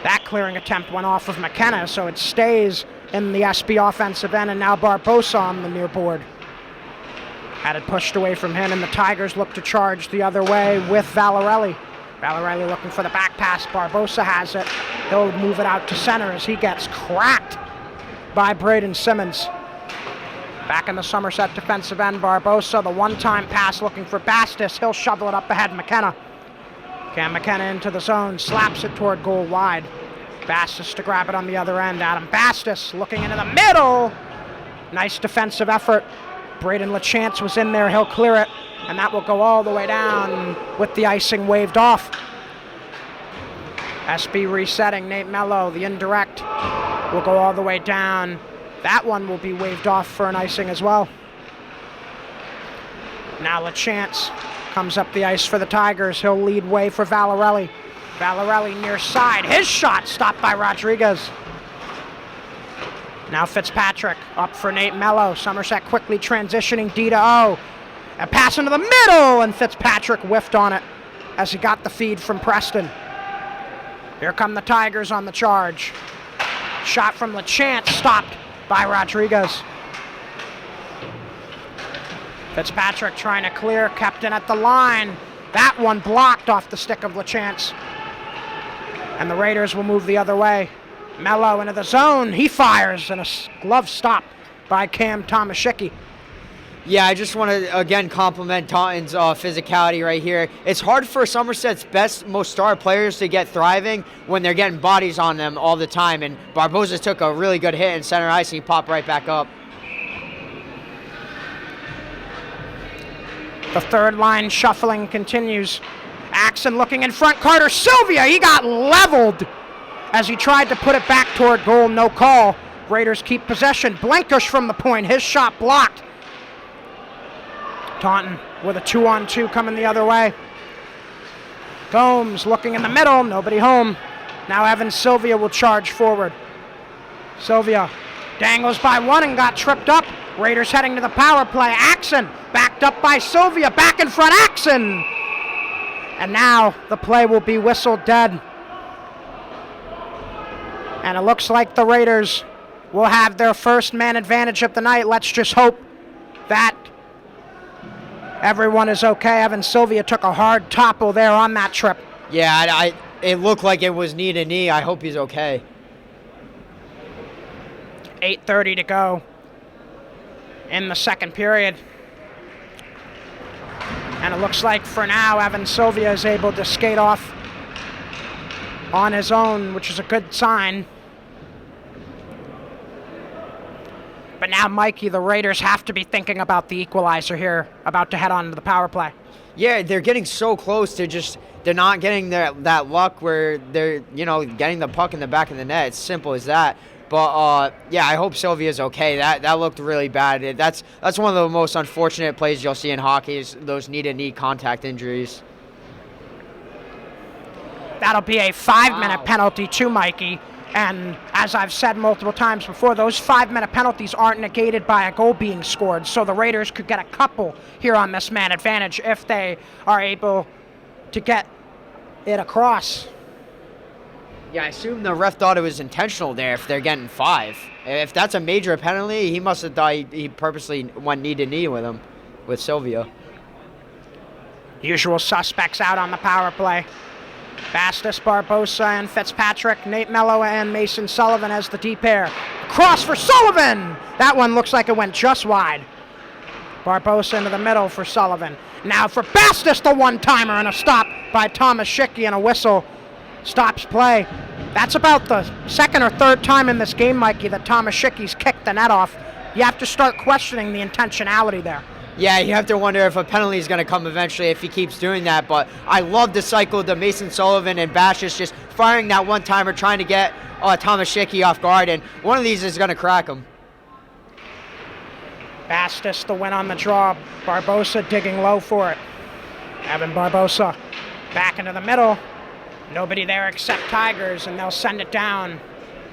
That clearing attempt went off of McKenna, so it stays in the SB offensive end, and now Barbosa on the near board. Had it pushed away from him, and the Tigers look to charge the other way with Valarelli. Valarelli looking for the back pass. Barbosa has it. He'll move it out to center as he gets cracked by Braden Simmons. Back in the Somerset defensive end, Barbosa, the one-time pass looking for Bastis. He'll shovel it up ahead, McKenna. Cam McKenna into the zone, slaps it toward goal wide. Bastis to grab it on the other end. Adam Bastis looking into the middle. Nice defensive effort. Braden LaChance was in there, he'll clear it, and that will go all the way down with the icing waved off. SB resetting, Nate Mello, the indirect, will go all the way down. That one will be waved off for an icing as well. Now LaChance comes up the ice for the Tigers. He'll lead way for Valarelli. Valarelli near side. His shot stopped by Rodriguez. Now Fitzpatrick up for Nate Mello. Somerset quickly transitioning D to O. A pass into the middle, and Fitzpatrick whiffed on it as he got the feed from Preston. Here come the Tigers on the charge. Shot from LaChance stopped by Rodriguez. Fitzpatrick trying to clear, kept in at the line. That one blocked off the stick of LaChance. And the Raiders will move the other way. Mello into the zone, he fires, and a glove stop by Cam Tomaszicki. Yeah, I just want to, again, compliment Taunton's physicality right here. It's hard for Somerset's best, most star players to get thriving when they're getting bodies on them all the time, and Barbosa took a really good hit in center ice, and he popped right back up. The third line shuffling continues. Axon looking in front, Carter Sylvia, he got leveled as he tried to put it back toward goal, no call. Raiders keep possession. Blenkish from the point, his shot blocked. Taunton with a 2-on-2 coming the other way. Gomes looking in the middle, nobody home. Now Evan Sylvia will charge forward. Sylvia dangles by one and got tripped up. Raiders heading to the power play. Axon backed up by Sylvia, back in front, Axon. And now the play will be whistled dead. And it looks like the Raiders will have their first man advantage of the night. Let's just hope that everyone is okay. Evan Sylvia took a hard topple there on that trip. Yeah, it looked like it was knee to knee. I hope he's okay. 8:30 to go in the second period. And it looks like for now, Evan Sylvia is able to skate off on his own, which is a good sign. But now, Mikey, the Raiders have to be thinking about the equalizer here, about to head on to the power play. Yeah, they're getting so close to just, they're not getting that luck where they're, getting the puck in the back of the net. It's simple as that. But, yeah, I hope Sylvia's okay. That looked really bad. That's one of the most unfortunate plays you'll see in hockey is those knee-to-knee contact injuries. That'll be a 5-minute penalty too, Mikey. And as I've said multiple times before, those 5-minute penalties aren't negated by a goal being scored. So the Raiders could get a couple here on this man advantage if they are able to get it across. Yeah, I assume the ref thought it was intentional there if they're getting 5. If that's a major penalty, he must have thought he purposely went knee-to-knee with him, with Sylvia. Usual suspects out on the power play. Bastis, Barbosa, and Fitzpatrick, Nate Mello, and Mason Sullivan as the D pair. Cross for Sullivan! That one looks like it went just wide. Barbosa into the middle for Sullivan. Now for Bastis, the one-timer, and a stop by Tomaszicki, and a whistle stops play. That's about the second or third time in this game, Mikey, that Tomaszicki's kicked the net off. You have to start questioning the intentionality there. Yeah, you have to wonder if a penalty is going to come eventually if he keeps doing that. But I love the cycle to Mason Sullivan and Bashis just firing that one-timer, trying to get Thomas Schicky off guard, and one of these is going to crack him. Bastis the win on the draw. Barbosa digging low for it. Evan Barbosa back into the middle. Nobody there except Tigers, and they'll send it down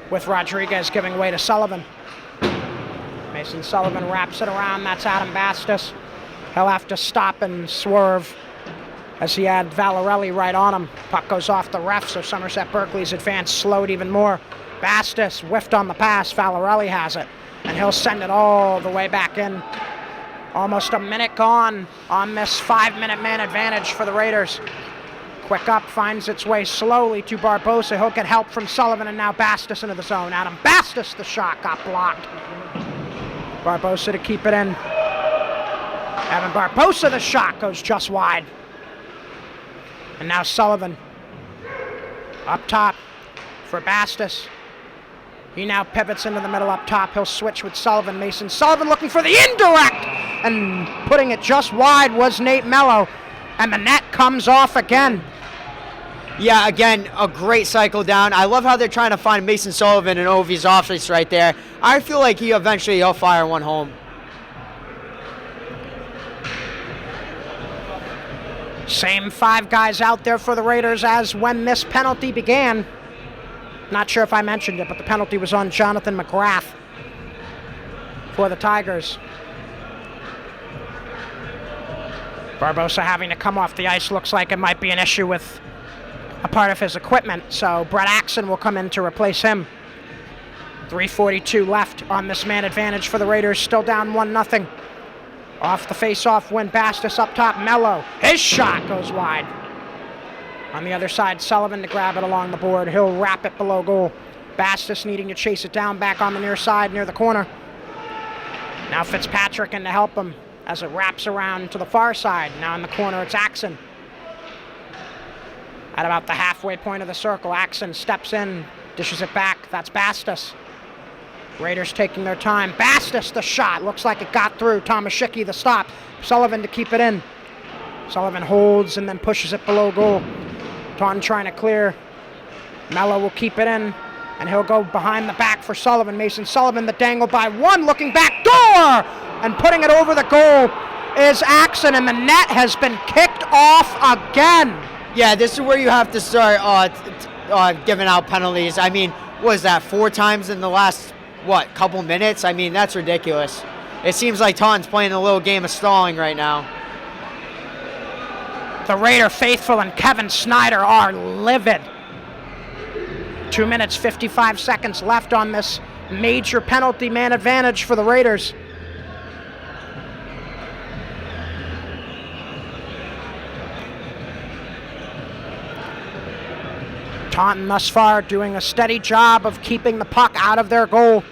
with Rodriguez giving way to Sullivan. Mason Sullivan wraps it around. That's Adam Bastis. He'll have to stop and swerve as he had Valarelli right on him. Puck goes off the ref, so Somerset Berkley's advance slowed even more. Bastis whiffed on the pass. Valarelli has it, and he'll send it all the way back in. Almost a minute gone on this 5-minute man advantage for the Raiders. Quick up finds its way slowly to Barbosa. He'll get help from Sullivan, and now Bastis into the zone. Adam Bastis, the shot got blocked. Barbosa to keep it in. Evan Barbosa, the shot goes just wide. And now Sullivan up top for Bastis. He now pivots into the middle up top. He'll switch with Sullivan. Mason Sullivan looking for the indirect, and putting it just wide was Nate Mello. And the net comes off again. Yeah, again, a great cycle down. I love how they're trying to find Mason Sullivan in Ovi's office right there. I feel like he'll fire one home. Same 5 guys out there for the Raiders as when this penalty began. Not sure if I mentioned it, but the penalty was on Jonathan McGrath for the Tigers. Barbosa having to come off the ice. Looks like it might be an issue with a part of his equipment, so Brett Axon will come in to replace him. 3:42 left on this man advantage for the Raiders, still down 1-0. Off the face-off win, Bastis up top, Mello. His shot goes wide. On the other side, Sullivan to grab it along the board. He'll wrap it below goal. Bastis needing to chase it down back on the near side near the corner. Now Fitzpatrick in to help him as it wraps around to the far side. Now in the corner, it's Axon. At about the halfway point of the circle, Axon steps in, dishes it back. That's Bastis. Raiders taking their time. Bastis, the shot. Looks like it got through. Thomas Schicky, the stop. Sullivan to keep it in. Sullivan holds and then pushes it below goal. Taunton trying to clear. Mello will keep it in, and he'll go behind the back for Sullivan. Mason Sullivan, the dangle by one, looking back door! And putting it over the goal is Axon, and the net has been kicked off again. Yeah, this is where you have to start giving out penalties. I mean, what is that, 4 times in the last, couple minutes? I mean, that's ridiculous. It seems like Taunton's playing a little game of stalling right now. The Raider faithful and Kevin Snyder are livid. 2 minutes, 55 seconds left on this major penalty man advantage for the Raiders. Taunton thus far doing a steady job of keeping the puck out of their goal.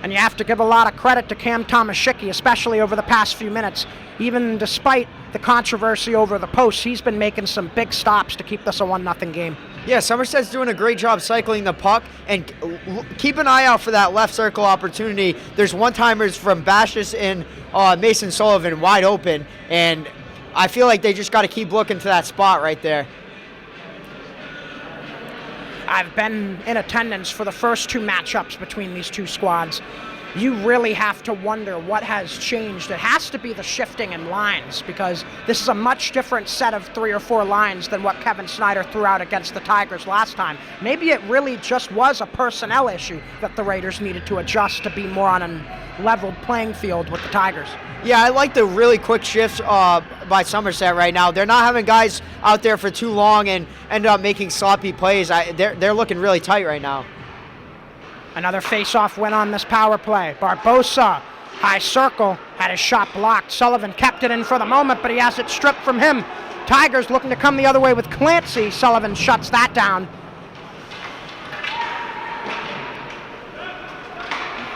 And you have to give a lot of credit to Cam Tomaszicki, especially over the past few minutes. Even despite the controversy over the post, he's been making some big stops to keep this a 1-0 game. Yeah, Somerset's doing a great job cycling the puck, and keep an eye out for that left circle opportunity. There's one-timers from Bashis and Mason Sullivan wide open, and I feel like they just got to keep looking for that spot right there. I've been in attendance for the first 2 matchups between these 2 squads. You really have to wonder what has changed. It has to be the shifting in lines, because this is a much different set of 3 or 4 lines than what Kevin Snyder threw out against the Tigers last time. Maybe it really just was a personnel issue that the Raiders needed to adjust to be more on a leveled playing field with the Tigers. Yeah, I like the really quick shifts by Somerset right now. They're not having guys out there for too long and end up making sloppy plays. They're looking really tight right now. Another face-off win on this power play. Barbosa, high circle, had his shot blocked. Sullivan kept it in for the moment, but he has it stripped from him. Tigers looking to come the other way with Clancy. Sullivan shuts that down.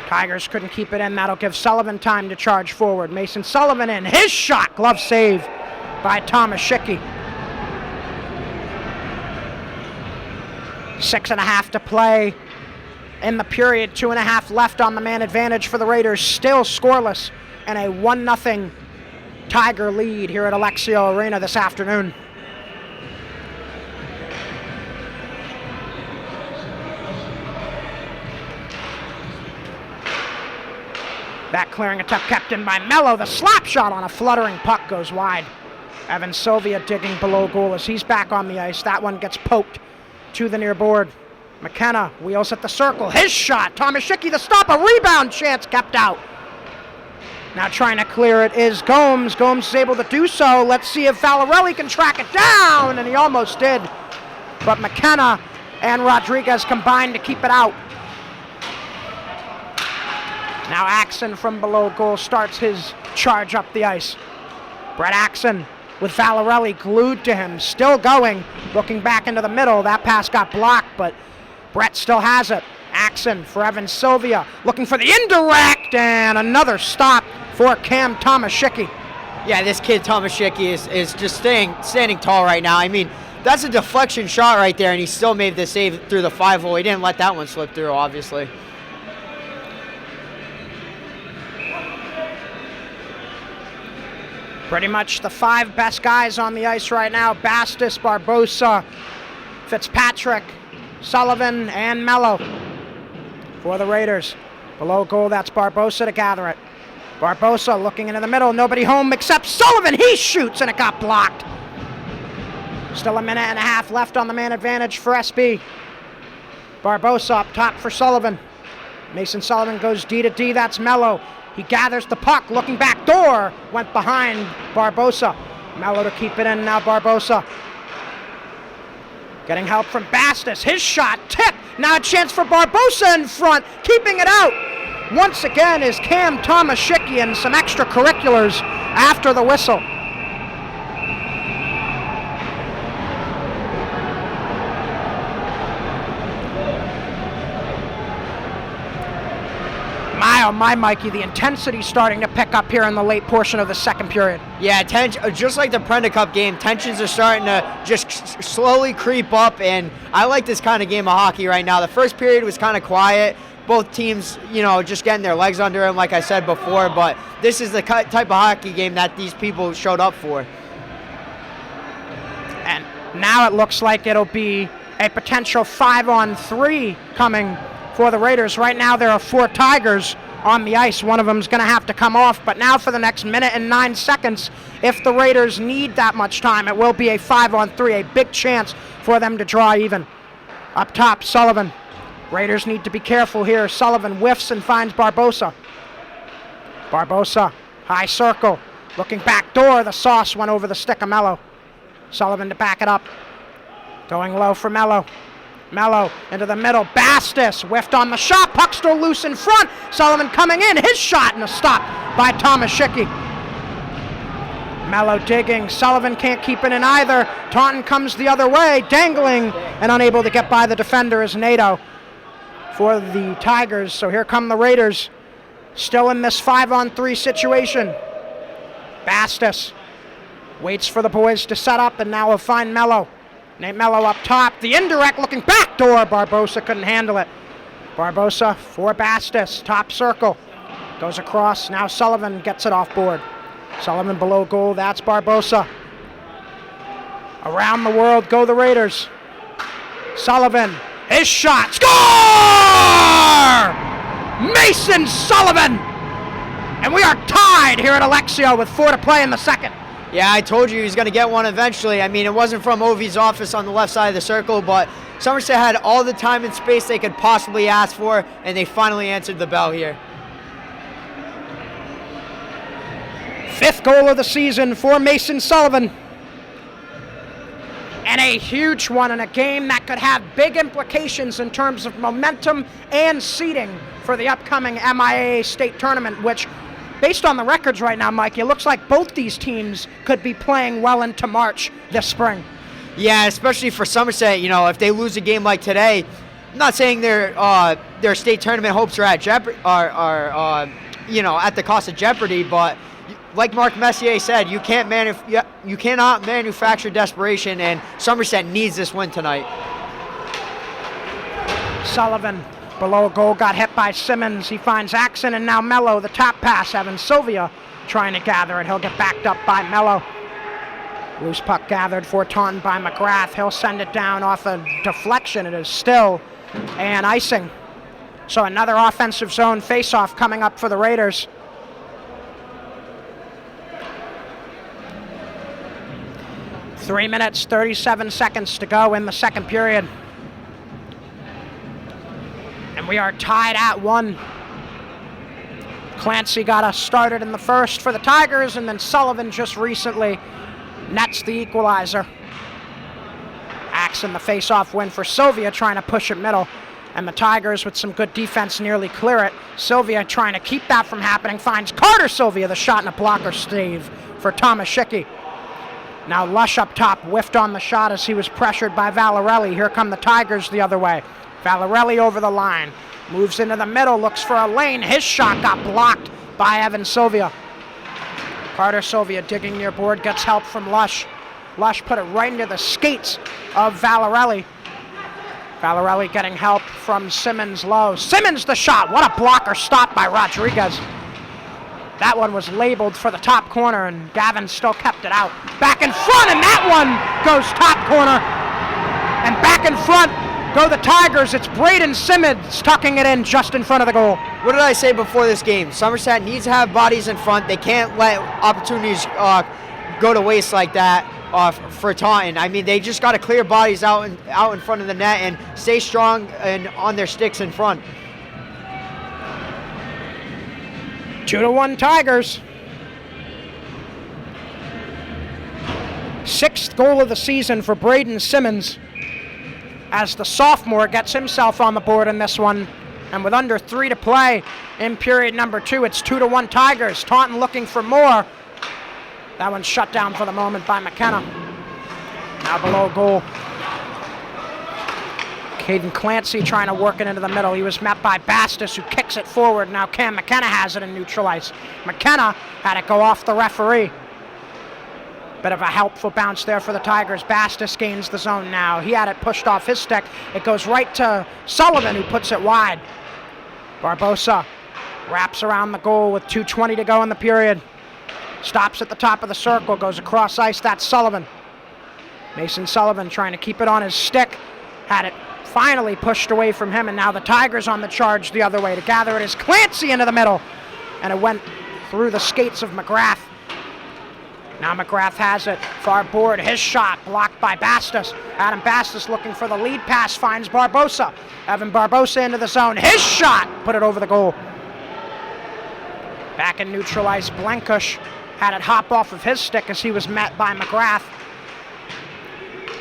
Tigers couldn't keep it in. That'll give Sullivan time to charge forward. Mason Sullivan in. His shot, glove save by Tomaszicki. 6.5 to play in the period. 2.5 left on the man advantage for the Raiders. Still scoreless, and a 1-0 4-Tiger lead here at Alexio Arena this afternoon. That clearing attempt kept in by Mello. The slap shot on a fluttering puck goes wide. Evan Sylvia digging below goal as he's back on the ice. That one gets poked to the near board. McKenna wheels at the circle. His shot. Tomaszewski the stop. A rebound chance kept out. Now trying to clear it is Gomes. Gomes is able to do so. Let's see if Valarelli can track it down. And he almost did. But McKenna and Rodriguez combined to keep it out. Now Axon from below goal starts his charge up the ice. Brett Axon with Valarelli glued to him, still going, looking back into the middle. That pass got blocked, but Brett still has it. Axon for Evan Sylvia, looking for the indirect, and another stop for Cam Tomaszewski. Yeah, this kid Tomaszewski is just standing tall right now. I mean, that's a deflection shot right there, and he still made the save through the 5-hole. He didn't let that one slip through, obviously. Pretty much the 5 best guys on the ice right now: Bastis, Barbosa, Fitzpatrick, Sullivan, and Mello. For the Raiders, below goal, that's Barbosa to gather it. Barbosa looking into the middle, nobody home except Sullivan. He shoots and it got blocked. Still a minute and a half left on the man advantage for SB. Barbosa up top for Sullivan. Mason Sullivan goes D to D, that's Mello. He gathers the puck, looking back door, went behind Barbosa. Mello to keep it in, now Barbosa. Getting help from Bastis, his shot tipped. Now a chance for Barbosa in front, keeping it out. Once again is Cam Tomaszewski and some extracurriculars after the whistle. My Mikey, the intensity starting to pick up here in the late portion of the second period. Yeah, just like the Prenda Cup game, tensions are starting to just slowly creep up, and I like this kind of game of hockey right now. The first period was kind of quiet. Both teams, just getting their legs under them, like I said before, but this is the type of hockey game that these people showed up for. And now it looks like it'll be a potential 5-on-3 coming for the Raiders. Right now there are 4 Tigers on the ice. One of them is going to have to come off, but now for the next minute and 9 seconds, if the Raiders need that much time, it will be a 5-on-3, a big chance for them to draw even. Up top, Sullivan. Raiders need to be careful here. Sullivan whiffs and finds Barbosa. Barbosa, high circle, looking back door. The sauce went over the stick of Mello. Sullivan to back it up. Going low for Mello. Mello into the middle. Bastis whiffed on the shot. Puck still loose in front. Sullivan coming in. His shot and a stop by Tomaszewski. Mello digging. Sullivan can't keep it in either. Taunton comes the other way, dangling and unable to get by the defender is Nato for the Tigers. So here come the Raiders, still in this 5-on-3 situation. Bastis waits for the boys to set up, and now we'll find Mello. Nate Mello up top. The indirect looking back door. Barbosa couldn't handle it. Barbosa for Bastis. Top circle. Goes across. Now Sullivan gets it off board. Sullivan below goal. That's Barbosa. Around the world go the Raiders. Sullivan. His shot. Score! Mason Sullivan! And we are tied here at Alexio with 4 to play in the second. Yeah, I told you he was going to get one eventually. I mean, it wasn't from Ovi's office on the left side of the circle, but Somerset had all the time and space they could possibly ask for, and they finally answered the bell here. 5th goal of the season for Mason Sullivan. And a huge one in a game that could have big implications in terms of momentum and seeding for the upcoming MIAA state tournament, which, based on the records right now, Mike, it looks like both these teams could be playing well into March this spring. Yeah, especially for Somerset, if they lose a game like today, I'm not saying their state tournament hopes are at at the cost of jeopardy, but like Mark Messier said, you cannot manufacture desperation, and Somerset needs this win tonight. Sullivan below goal got hit by Simmons. He finds Axon, and now Mello, the top pass. Evan Sylvia trying to gather it. He'll get backed up by Mello. Loose puck gathered for Taunton by McGrath. He'll send it down off a deflection. It is still an icing. So another offensive zone faceoff coming up for the Raiders. Three minutes, 37 seconds to go in the second period. And we are tied at 1. Clancy got us started in the first for the Tigers, and then Sullivan just recently nets the equalizer. Axe in the face-off win for Sylvia, trying to push it middle. And the Tigers, with some good defense, nearly clear it. Sylvia trying to keep that from happening, finds Carter Sylvia, the shot and a blocker stave for Thomas Schicky. Now Lush up top, whiffed on the shot as he was pressured by Valarelli. Here come the Tigers the other way. Valarelli over the line, moves into the middle, looks for a lane. His shot got blocked by Evan Sylvia. Carter Sylvia digging near board, gets help from Lush. Lush put it right into the skates of Valarelli. Valarelli getting help from Simmons low. Simmons the shot, what a blocker stop by Rodriguez. That one was labeled for the top corner, and Gavin still kept it out. Back in front, and that one goes top corner. And back in front go the Tigers. It's Braden Simmons tucking it in just in front of the goal. What did I say before this game? Somerset needs to have bodies in front. They can't let opportunities go to waste like that for Taunton. I mean, they just got to clear bodies out in front of the net and stay strong and on their sticks in front. 2-1 Tigers. 6th goal of the season for Braden Simmons, as the sophomore gets himself on the board in this one. And with under 3 to play in period number 2, it's 2-1 Tigers. Taunton looking for more. That one's shut down for the moment by McKenna. Now below goal. Caden Clancy trying to work it into the middle. He was met by Bastis, who kicks it forward. Now Cam McKenna has it in neutral ice. McKenna had it go off the referee. Bit of a helpful bounce there for the Tigers. Bastis gains the zone now. He had it pushed off his stick. It goes right to Sullivan, who puts it wide. Barbosa wraps around the goal with 2:20 to go in the period. Stops at the top of the circle, goes across ice. That's Sullivan. Mason Sullivan trying to keep it on his stick. Had it finally pushed away from him, and now the Tigers on the charge the other way. To gather it is Clancy into the middle, and it went through the skates of McGrath. Now McGrath has it, far board, his shot blocked by Bastis. Adam Bastis looking for the lead pass, finds Barbosa. Evan Barbosa into the zone, his shot put it over the goal. Back in neutral ice, Blankush had it hop off of his stick as he was met by McGrath.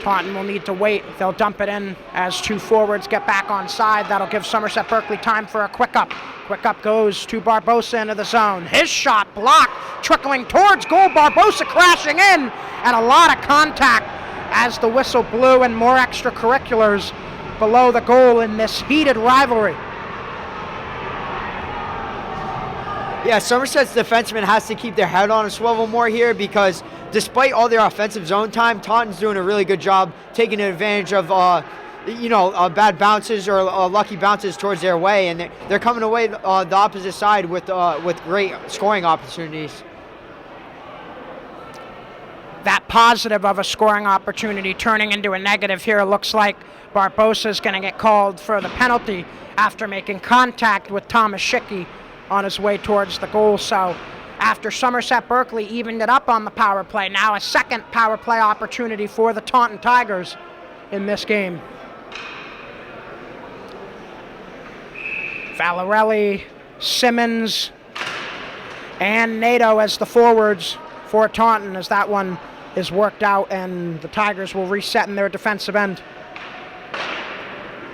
Taunton will need to wait. They'll dump it in as 2 forwards get back on side. That'll give Somerset Berkley time for a quick up. Quick up goes to Barbosa into the zone. His shot blocked, trickling towards goal. Barbosa crashing in, and a lot of contact as the whistle blew, and more extracurriculars below the goal in this heated rivalry. Yeah, Somerset's defenseman has to keep their head on a swivel more here, because despite all their offensive zone time, Taunton's doing a really good job taking advantage of bad bounces or lucky bounces towards their way, and they're coming away the opposite side with great scoring opportunities. That positive of a scoring opportunity turning into a negative here. Looks like Barbosa's going to get called for the penalty after making contact with Thomas Schicky on his way towards the goal. So after Somerset Berkley evened it up on the power play, now a second power play opportunity for the Taunton Tigers in this game. Valarelli, Simmons, and Nato as the forwards for Taunton, as that one is worked out, and the Tigers will reset in their defensive end.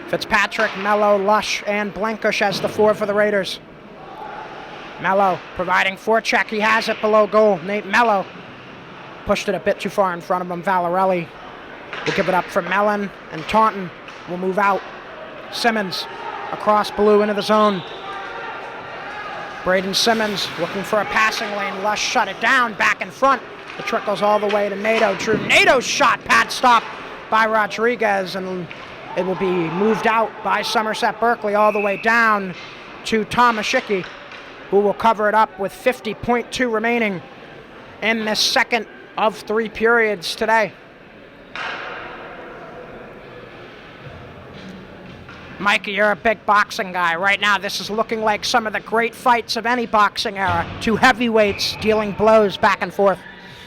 Fitzpatrick, Mello, Lush, and Blankush as the 4 for the Raiders. Mello providing forecheck. He has it below goal. Nate Mello pushed it a bit too far in front of him. Valarelli will give it up for Mellon, and Taunton will move out. Simmons across blue into the zone. Braden Simmons looking for a passing lane. Lush shut it down back in front. It trickles all the way to Nato. Drew Nato's shot, pad stop by Rodriguez, and it will be moved out by Somerset Berkley all the way down to Thomas Schicky. who will cover it up with 50.2 remaining in this second of 3 periods today. Mikey, you're a big boxing guy. Right now, this is looking like some of the great fights of any boxing era. 2 heavyweights dealing blows back and forth.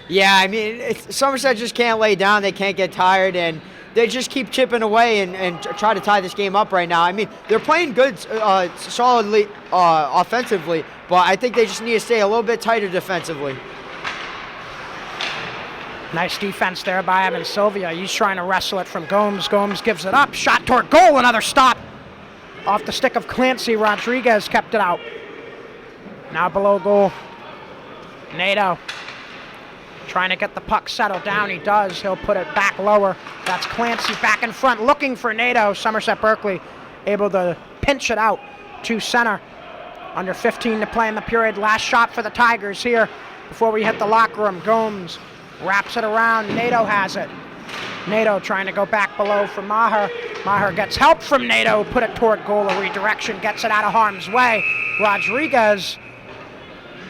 Yeah, I mean, Somerset just can't lay down. They can't get tired, and they just keep chipping away and try to tie this game up right now. I mean, they're playing good, solidly offensively, but I think they just need to stay a little bit tighter defensively. Nice defense there by Evan Sylvia. He's trying to wrestle it from Gomes. Gomes gives it up. Shot toward goal. Another stop. Off the stick of Clancy. Rodriguez kept it out. Now below goal. Nato trying to get the puck settled down. He does. He'll put it back lower. That's Clancy back in front looking for Nato. Somerset Berkley able to pinch it out to center. Under 15 to play in the period. Last shot for the Tigers here before we hit the locker room. Gomes wraps it around. Nato has it. Nato trying to go back below for Maher. Maher gets help from Nato. Put it toward goal. A redirection. Gets it out of harm's way. Rodriguez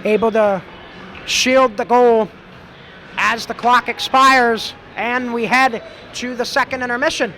able to shield the goal as the clock expires. And we head to the second intermission.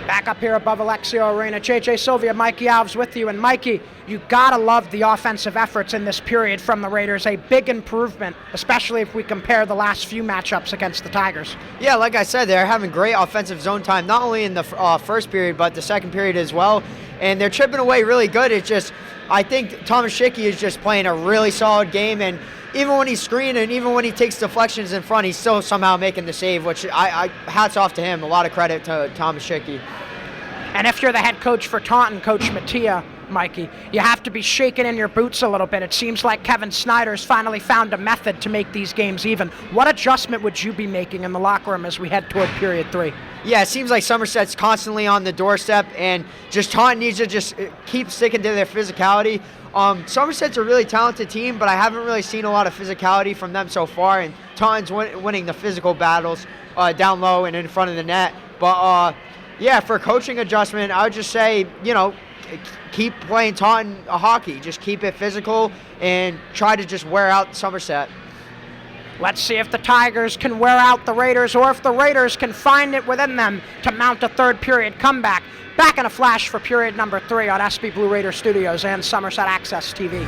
Back up here above Alexio Arena. JJ Sylvia, Mikey Alves with you. And Mikey, you gotta love the offensive efforts in this period from the Raiders. A big improvement, especially if we compare the last few matchups against the Tigers. Yeah, like I said, they're having great offensive zone time, not only in the first period, but the second period as well. And they're chipping away really good. It's just, I think Thomas Schicky is just playing a really solid game. And even when he's screened and even when he takes deflections in front, he's still somehow making the save, which I hats off to him. A lot of credit to Thomas Schicky. And if you're the head coach for Taunton, Coach Mattia, Mikey, you have to be shaking in your boots a little bit. It seems like Kevin Snyder's finally found a method to make these games even. What adjustment would you be making in the locker room as we head toward period 3? Yeah, it seems like Somerset's constantly on the doorstep, and just Taunton needs to just keep sticking to their physicality. Somerset's a really talented team, but I haven't really seen a lot of physicality from them so far, and Taunton's winning the physical battles down low and in front of the net. But yeah, for coaching adjustment, I would just say, keep playing Taunton hockey. Just keep it physical and try to just wear out Somerset. Let's see if the Tigers can wear out the Raiders or if the Raiders can find it within them to mount a third period comeback. Back in a flash for period number 3 on SB Blue Raider Studios and Somerset Access TV.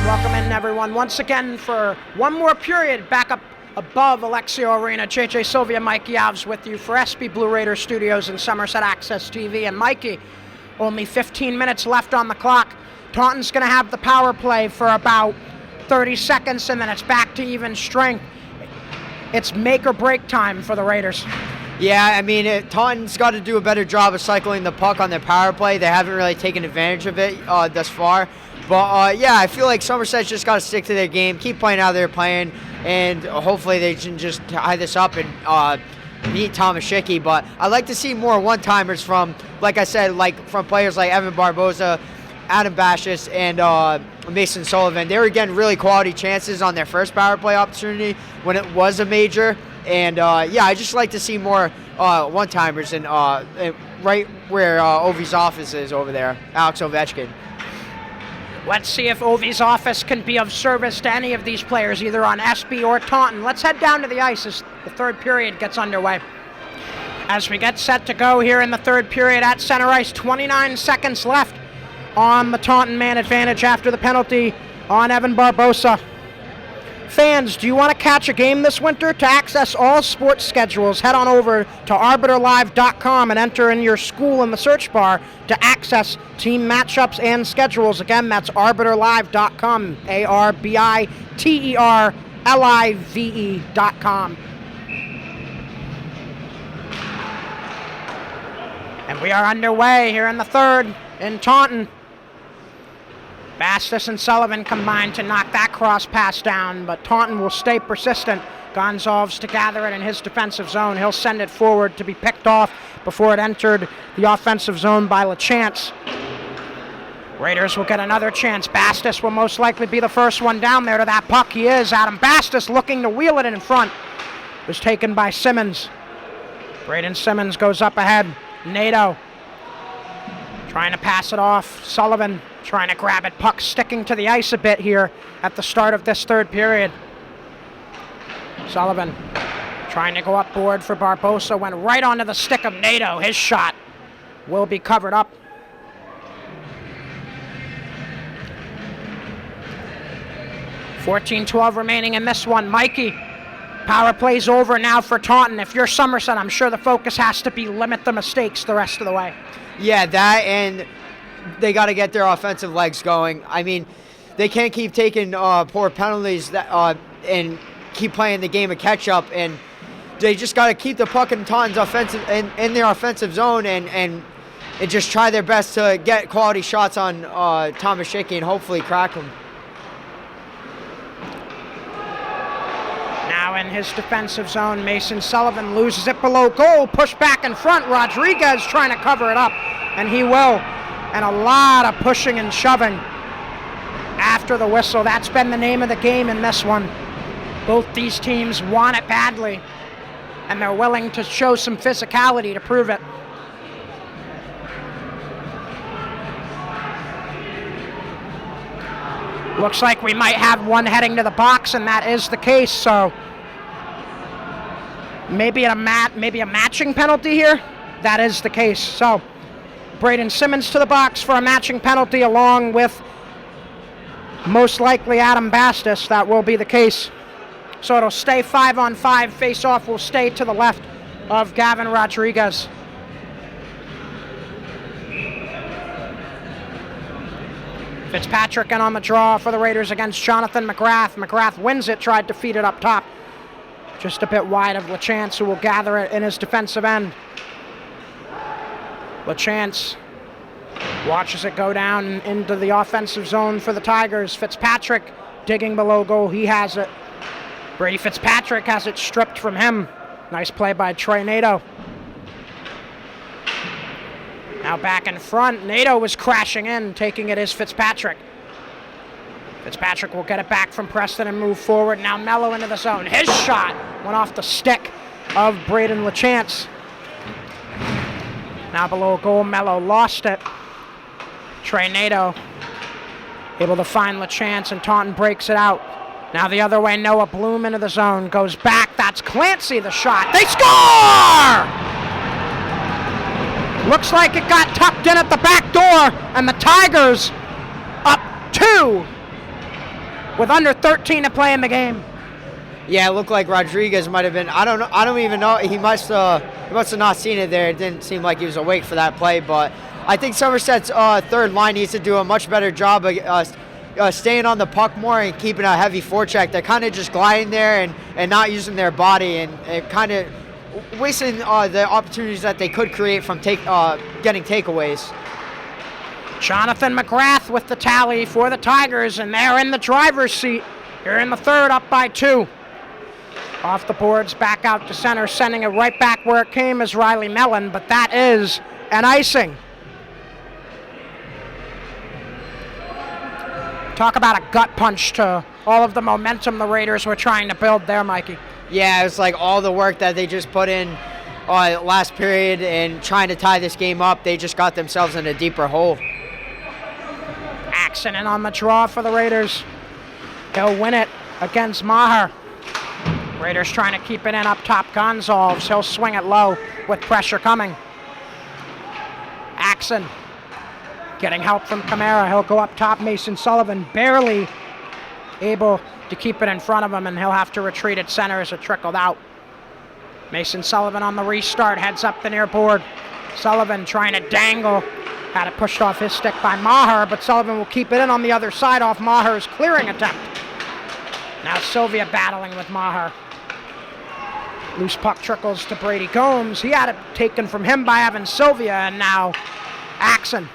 Welcome in, everyone, once again for one more period back up above Alexio Arena. JJ Sylvia, Mikey Alves with you for SB Blue Raider Studios and Somerset Access TV. And Mikey, only 15 minutes left on the clock. Taunton's going to have the power play for about 30 seconds, and then it's back to even strength. It's make or break time for the Raiders. Yeah, I mean, Taunton's got to do a better job of cycling the puck on their power play. They haven't really taken advantage of it thus far. But, yeah, I feel like Somerset's just got to stick to their game, keep playing how they're playing, and hopefully they can just tie this up and beat Thomas Schicky. But I'd like to see more one-timers from, like I said, from players like Evan Barboza, Adam Bashis, and Mason Sullivan. They were getting really quality chances on their first power play opportunity when it was a major. And, yeah, I just like to see more one-timers and right where Ovi's office is over there, Alex Ovechkin. Let's see if Ovi's office can be of service to any of these players, either on SB or Taunton. Let's head down to the ice as the third period gets underway. As we get set to go here in the third period at center ice, 29 seconds left on the Taunton man advantage after the penalty on Evan Barbosa. Fans, do you want to catch a game this winter? To access all sports schedules, head on over to arbiterlive.com and enter in your school in the search bar to access team matchups and schedules. Again, that's arbiterlive.com, arbiterlive.com. And we are underway here in the third in Taunton. Bastos and Sullivan combined to knock that cross pass down, but Taunton will stay persistent. Gonzalez to gather it in his defensive zone. He'll send it forward to be picked off before it entered the offensive zone by LaChance. Raiders will get another chance. Bastos will most likely be the first one down there to that puck. He is. Adam Bastos looking to wheel it in front. was taken by Simmons. Braden Simmons goes up ahead. Nato trying to pass it off. Sullivan trying to grab it. Puck sticking to the ice a bit here at the start of this third period. Sullivan trying to go up board for Barbosa. Went right onto the stick of Nato. His shot will be covered up. .14-12 remaining in this one. Mikey, power play's over now for Taunton. If you're Somerset, I'm sure the focus has to be limit the mistakes the rest of the way. Yeah, that, and they got to get their offensive legs going. I mean, they can't keep taking poor penalties and keep playing the game of catch-up, and they just got to keep the puck in Taunton's offensive in their offensive zone and just try their best to get quality shots on Thomas Schickey and hopefully crack them. Now in his defensive zone, Mason Sullivan loses it below goal. Push back in front. Rodriguez trying to cover it up, and he will. And a lot of pushing and shoving after the whistle. That's been the name of the game in this one. Both these teams want it badly, and they're willing to show some physicality to prove it. Looks like we might have one heading to the box, and that is the case. So maybe a matching penalty here. That is the case. So Braden Simmons to the box for a matching penalty, along with most likely Adam Bastis. That will be the case. So it'll stay 5-on-5. Face-off will stay to the left of Gavin Rodriguez. Fitzpatrick in on the draw for the Raiders against Jonathan McGrath. McGrath wins it, tried to feed it up top. Just a bit wide of LaChance, who will gather it in his defensive end. LaChance watches it go down into the offensive zone for the Tigers. Fitzpatrick digging below goal. He has it. Brady Fitzpatrick has it stripped from him. Nice play by Trey Nato. Now back in front, Nato was crashing in. Taking it is Fitzpatrick. Fitzpatrick will get it back from Preston and move forward. Now Mello into the zone. His shot went off the stick of Braden LaChance. Now below goal, Mello lost it. Trey Nato able to find LaChance, and Taunton breaks it out. Now the other way, Noah Bloom into the zone. Goes back, that's Clancy, the shot. They score! Looks like it got tucked in at the back door, and the Tigers up 2 with under 13 to play in the game. Yeah, it looked like Rodriguez might have been. I don't even know. He must have not seen it there. It didn't seem like he was awake for that play. But I think Somerset's third line needs to do a much better job of staying on the puck more and keeping a heavy forecheck. They're kind of just gliding there and not using their body and kind of wasting the opportunities that they could create from getting takeaways. Jonathan McGrath with the tally for the Tigers, and they're in the driver's seat here in the third, up by 2. Off the boards, back out to center, sending it right back where it came is Riley Mellon, but that is an icing. Talk about a gut punch to all of the momentum the Raiders were trying to build there, Mikey. Yeah, it was like all the work that they just put in last period and trying to tie this game up, they just got themselves in a deeper hole. Axon in on the draw for the Raiders. He'll win it against Maher. Raiders trying to keep it in up top. Gonzalez, he'll swing it low with pressure coming. Axon getting help from Kamara. He'll go up top. Mason Sullivan barely able to keep it in front of him, and he'll have to retreat at center as it trickled out. Mason Sullivan on the restart, heads up the near board. Sullivan trying to dangle. Had it pushed off his stick by Maher, but Sullivan will keep it in on the other side off Maher's clearing attempt. Now Sylvia battling with Maher. Loose puck trickles to Brady Gomes. He had it taken from him by Evan Sylvia, and now Axon.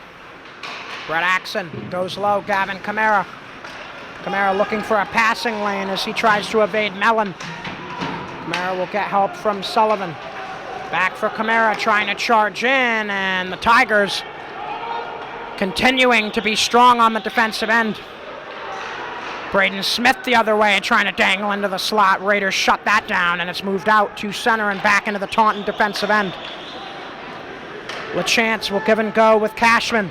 Brett Axon goes low. Gavin Kamara. Kamara looking for a passing lane as he tries to evade Mellon. Kamara will get help from Sullivan. Back for Kamara, trying to charge in, and the Tigers continuing to be strong on the defensive end. Braden Smith the other way, trying to dangle into the slot. Raiders shut that down, and it's moved out to center and back into the Taunton defensive end. LaChance will give and go with Cashman.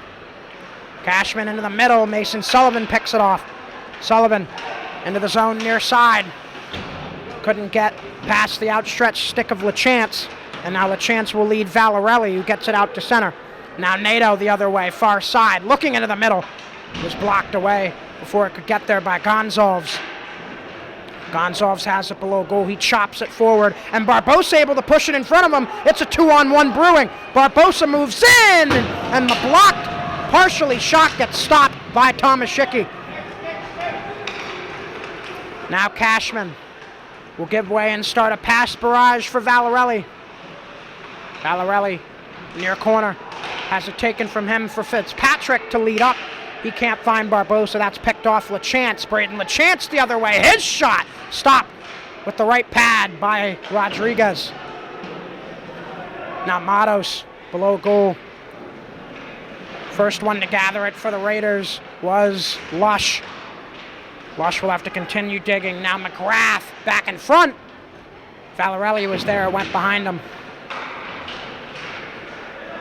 Cashman into the middle. Mason Sullivan picks it off. Sullivan into the zone near side. Couldn't get past the outstretched stick of LaChance, and now LaChance will lead Valarelli, who gets it out to center. Now Nato the other way, far side, looking into the middle. Was blocked away before it could get there by Gonzalves. Gonzalves has it below goal. He chops it forward, and Barbosa able to push it in front of him. It's a 2-on-1 brewing. Barbosa moves in, and the blocked, partially shot gets stopped by Tomaszicki. Now Cashman will give way and start a pass barrage for Valarelli. Valarelli near corner. Has it taken from him for Fitzpatrick to lead up. He can't find Barbosa. That's picked off LaChance. Braden LaChance the other way. His shot stopped with the right pad by Rodriguez. Now Matos below goal. First one to gather it for the Raiders was Lush. Lush will have to continue digging. Now McGrath back in front. Valarelli was there, went behind him.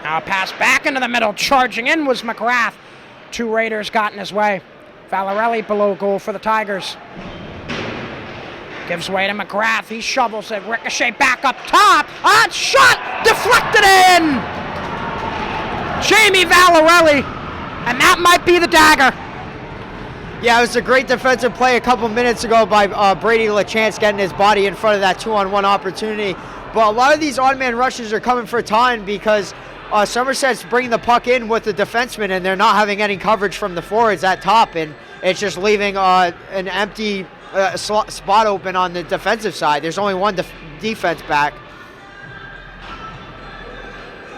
Now a pass back into the middle. Charging in was McGrath. Two Raiders got in his way. Valarelli below goal for the Tigers. Gives way to McGrath. He shovels it. Ricochet back up top. Odd shot! Deflected in! Jamie Valarelli. And that might be the dagger. Yeah, it was a great defensive play a couple minutes ago by Brady LaChance getting his body in front of that 2-on-1 opportunity. But a lot of these odd-man rushes are coming for Taunton because Somerset's bringing the puck in with the defenseman, and they're not having any coverage from the forwards at top, and it's just leaving an empty spot open on the defensive side. There's only one defense back.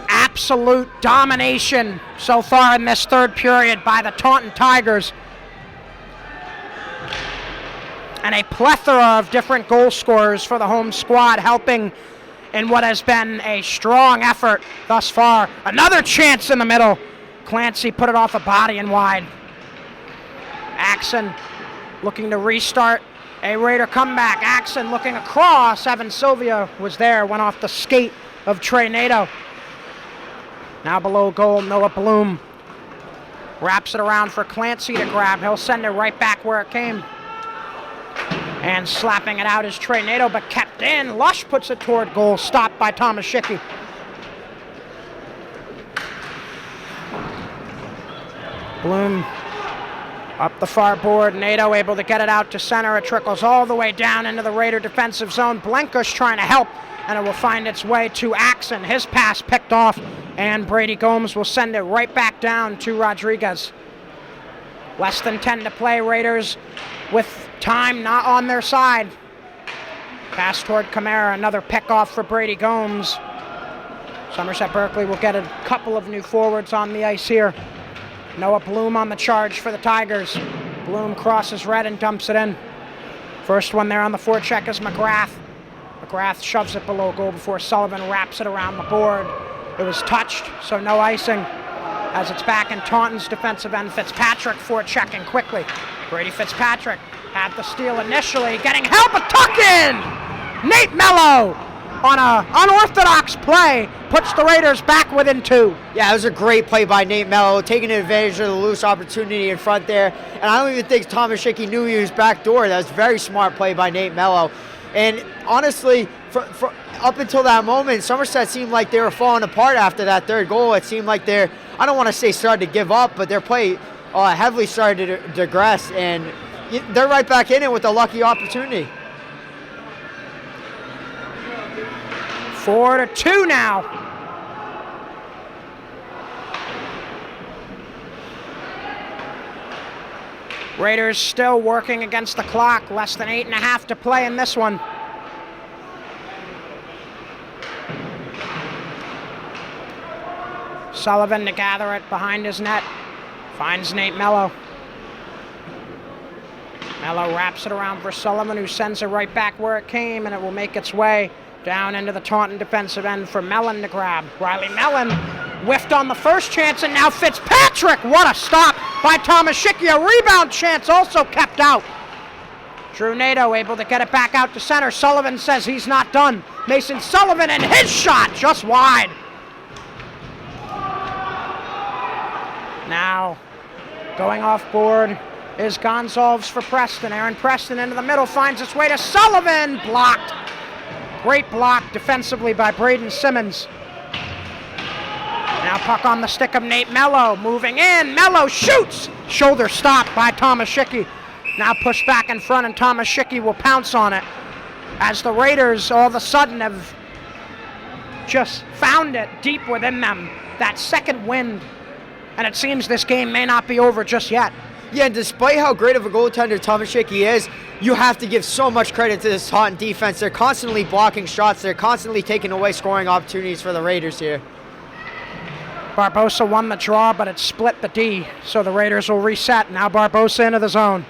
Absolute domination so far in this third period by the Taunton Tigers. And a plethora of different goal scorers for the home squad, helping in what has been a strong effort thus far. Another chance in the middle. Clancy put it off a body and wide. Axon looking to restart a Raider comeback. Axon looking across. Evan Sylvia was there, went off the skate of Trey Nato. Now below goal, Noah Bloom wraps it around for Clancy to grab. He'll send it right back where it came. And slapping it out is Trey Nato, but kept in. Lush puts it toward goal, stopped by Tomaszicki. Bloom up the far board. Nato able to get it out to center. It trickles all the way down into the Raider defensive zone. Blenkush trying to help, and it will find its way to Axon. His pass picked off, and Brady Gomes will send it right back down to Rodriguez. Less than 10 to play. Raiders with time not on their side. Pass toward Camara, another pick off for Brady Gomes. Somerset Berkley will get a couple of new forwards on the ice here. Noah Bloom on the charge for the Tigers. Bloom crosses red and dumps it in. First one there on the forecheck is McGrath. McGrath shoves it below goal before Sullivan wraps it around the board. It was touched, so no icing. As it's back in Taunton's defensive end, Fitzpatrick forechecking quickly. Brady Fitzpatrick had the steal initially, getting help, a tuck in! Nate Mello on an unorthodox play puts the Raiders back within two. Yeah, it was a great play by Nate Mello, taking advantage of the loose opportunity in front there. And I don't even think Tomaszicki knew he was backdoor. That was a very smart play by Nate Mello. And honestly, for up until that moment, Somerset seemed like they were falling apart after that third goal. It seemed like I don't want to say started to give up, but their play heavily started to digress. And they're right back in it with a lucky opportunity. 4-2 now. Raiders still working against the clock. Less than 8.5 to play in this one. Sullivan to gather it behind his net. Finds Nate Mello. Mello wraps it around for Sullivan, who sends it right back where it came, and it will make its way down into the Taunton defensive end for Mellon to grab. Riley Mellon whiffed on the first chance, and now Fitzpatrick. What a stop by Tomaszicki. A rebound chance also kept out Drew Nato able to get it back out to center. Sullivan says he's not done. Mason Sullivan, and his shot just wide. Now, going off board is Gonzalez for Preston. Aaron Preston into the middle, finds its way to Sullivan. Blocked. Great block defensively by Braden Simmons. Now puck on the stick of Nate Mello. Moving in. Mello shoots. Shoulder stop by Tomaszczyk. Now pushed back in front, and Tomaszczyk will pounce on it. As the Raiders all of a sudden have just found it deep within them. That second wind. And it seems this game may not be over just yet. Yeah, and despite how great of a goaltender Tomaszczyk is, you have to give so much credit to this Taunton defense. They're constantly blocking shots. They're constantly taking away scoring opportunities for the Raiders here. Barbosa won the draw, but it split the D, so the Raiders will reset. Now Barbosa into the zone.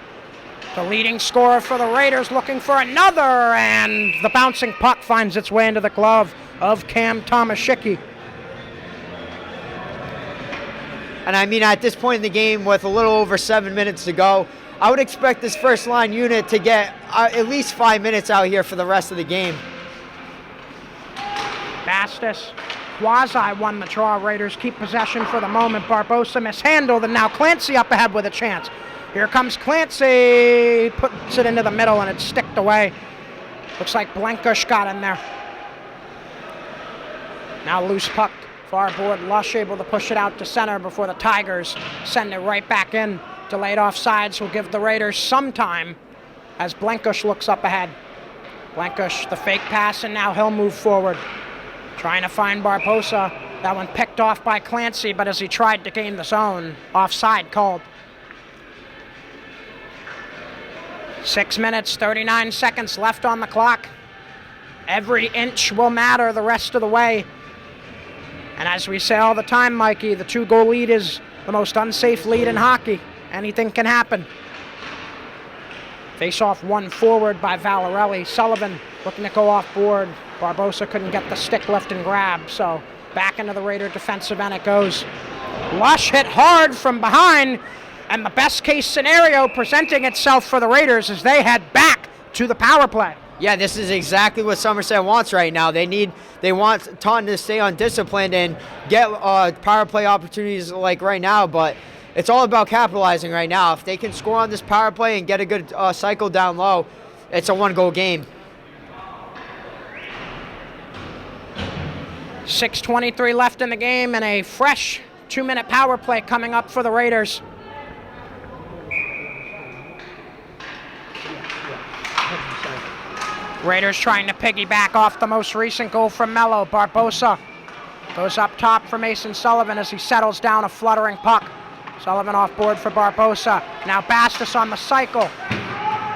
The leading scorer for the Raiders looking for another, and the bouncing puck finds its way into the glove of Cam Tomaszczyk. And I mean, at this point in the game, with a little over 7 minutes to go, I would expect this first line unit to get at least 5 minutes out here for the rest of the game. Bastos quasi won the draw. Raiders keep possession for the moment. Barbosa mishandled, and now Clancy up ahead with a chance. Here comes Clancy, puts it into the middle, and it's sticked away. Looks like Blankush got in there. Now loose puck. Far board, Lush able to push it out to center before the Tigers send it right back in. Delayed offsides will give the Raiders some time as Blankush looks up ahead. Blankush, the fake pass, and now he'll move forward. Trying to find Barbosa. That one picked off by Clancy, but as he tried to gain the zone, offside called. 6 minutes, 39 seconds left on the clock. Every inch will matter the rest of the way. And as we say all the time, Mikey, the 2-goal lead is the most unsafe lead in hockey. Anything can happen. Face-off won forward by Valarelli. Sullivan looking to go off board. Barbosa couldn't get the stick lift and grab, so back into the Raider defensive end it goes. Lush hit hard from behind, and the best case scenario presenting itself for the Raiders as they head back to the power play. Yeah, this is exactly what Somerset wants right now. They want Taunton to stay undisciplined and get power play opportunities like right now, but it's all about capitalizing right now. If they can score on this power play and get a good cycle down low, it's a 1-goal game. 6:23 left in the game, and a fresh 2-minute power play coming up for the Raiders. Raiders trying to piggyback off the most recent goal from Mello. Barbosa goes up top for Mason Sullivan as he settles down a fluttering puck. Sullivan off board for Barbosa. Now Bastos on the cycle.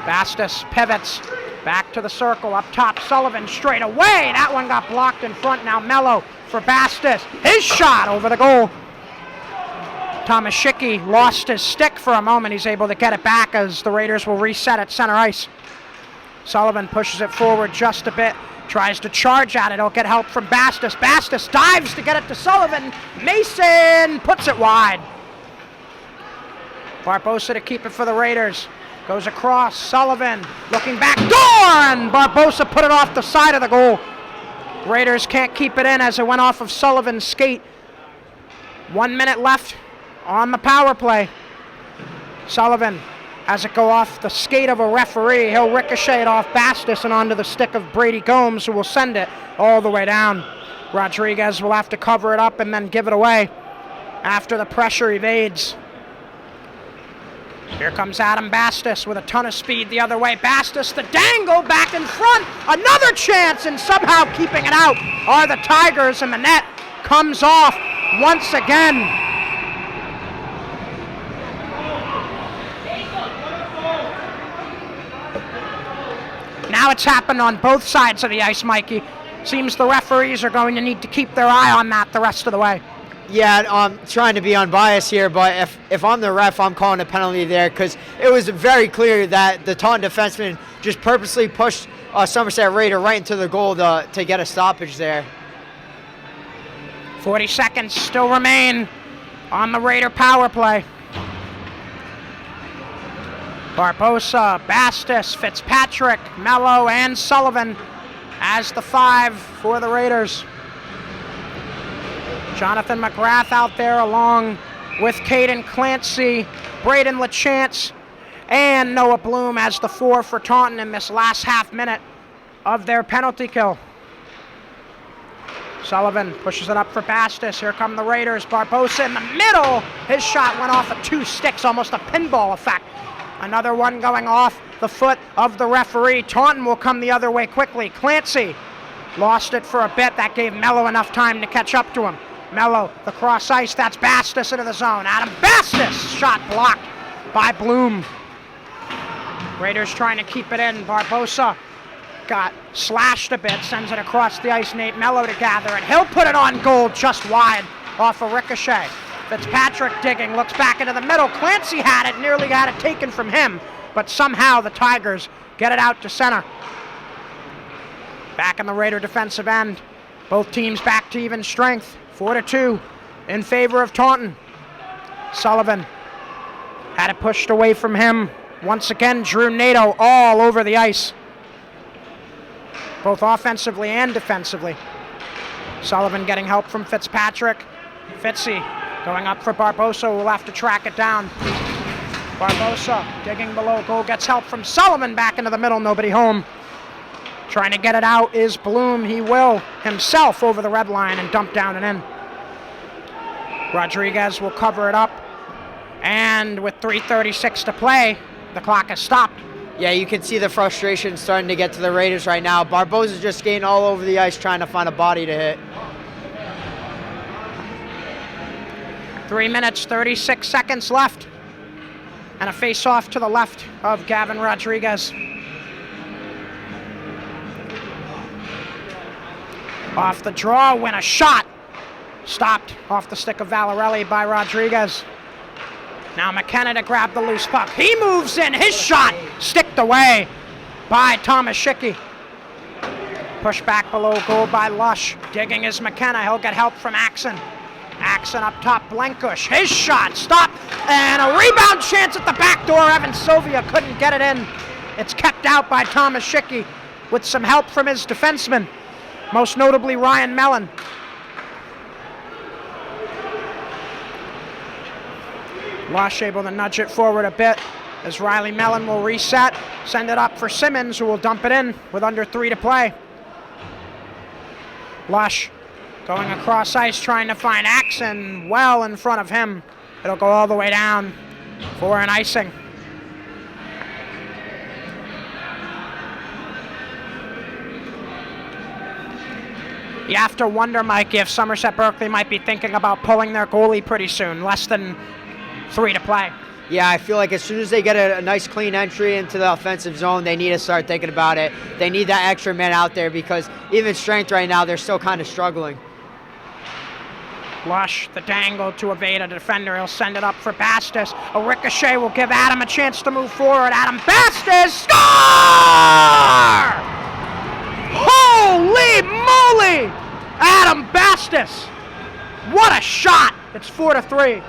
Bastos pivots back to the circle. Up top, Sullivan straight away. That one got blocked in front. Now Mello for Bastos. His shot over the goal. Tomaszczyk lost his stick for a moment. He's able to get it back as the Raiders will reset at center ice. Sullivan pushes it forward just a bit, tries to charge at it. He'll get help from Bastos. Bastos dives to get it to Sullivan. Mason puts it wide. Barbosa to keep it for the Raiders. Goes across, Sullivan looking back door, and Barbosa put it off the side of the goal. Raiders can't keep it in as it went off of Sullivan's skate. 1 minute left on the power play. Sullivan has it go off the skate of a referee. He'll ricochet it off Bastos and onto the stick of Brady Gomes, who will send it all the way down. Rodriguez will have to cover it up and then give it away after the pressure evades. Here comes Adam Bastos with a ton of speed the other way. Bastos, the dangle back in front. Another chance, and somehow keeping it out are the Tigers, and the net comes off once again. Now it's happened on both sides of the ice, Mikey. Seems the referees are going to need to keep their eye on that the rest of the way. Yeah, I'm trying to be unbiased here, but if I'm the ref, I'm calling a penalty there because it was very clear that the Taunton defenseman just purposely pushed Somerset Raider right into the goal to get a stoppage there. 40 seconds still remain on the Raider power play. Barbosa, Bastis, Fitzpatrick, Mello, and Sullivan as the 5 for the Raiders. Jonathan McGrath out there along with Caden Clancy, Braden LaChance, and Noah Bloom as the 4 for Taunton in this last half minute of their penalty kill. Sullivan pushes it up for Bastis. Here come the Raiders. Barbosa in the middle. His shot went off of 2 sticks, almost a pinball effect. Another one going off the foot of the referee. Taunton will come the other way quickly. Clancy lost it for a bit. That gave Mello enough time to catch up to him. Mello, the cross ice, that's Bastis into the zone. Adam Bastis, shot blocked by Bloom. Raiders trying to keep it in. Barbosa got slashed a bit, sends it across the ice. Nate Mello to gather it. He'll put it on goal just wide off a ricochet. Fitzpatrick digging, looks back into the middle. Clancy had it, nearly got it taken from him, but somehow the Tigers get it out to center. Back in the Raider defensive end. Both teams back to even strength. 4-2 in favor of Taunton. Sullivan had it pushed away from him. Once again, Drew Nato all over the ice, both offensively and defensively. Sullivan getting help from Fitzpatrick. Fitzy going up for Barbosa, who will have to track it down. Barbosa digging below goal, gets help from Sullivan back into the middle, nobody home. Trying to get it out is Bloom. He will himself over the red line and dump down and in. Rodriguez will cover it up. And with 3:36 to play, the clock has stopped. Yeah, you can see the frustration starting to get to the Raiders right now. Barbosa's just skating all over the ice trying to find a body to hit. 3 minutes, 36 seconds left. And a face-off to the left of Gavin Rodriguez. Off the draw, win a shot. Stopped off the stick of Valarelli by Rodriguez. Now McKenna to grab the loose puck. He moves in, his shot sticked away by Thomas Schicky. Pushed back below goal by Lush. Digging is McKenna, he'll get help from Axon. Axon up top, Blankush, his shot stopped, and a rebound chance at the back door. Evan Sylvia couldn't get it in. It's kept out by Thomas Schicky with some help from his defenseman, most notably Ryan Mellon. Lush able to nudge it forward a bit as Riley Mellon will reset, send it up for Simmons, who will dump it in with under 3 to play. Lush going across ice, trying to find Axon well in front of him. It'll go all the way down for an icing. You have to wonder, Mike, if Somerset Berkley might be thinking about pulling their goalie pretty soon. Less than 3 to play. Yeah, I feel like as soon as they get a nice clean entry into the offensive zone, they need to start thinking about it. They need that extra man out there because even strength right now, they're still kind of struggling. Lush, the dangle to evade a defender. He'll send it up for Bastis. A ricochet will give Adam a chance to move forward. Adam Bastis, score! Holy moly! Adam Bastis. What a shot. It's 4-3.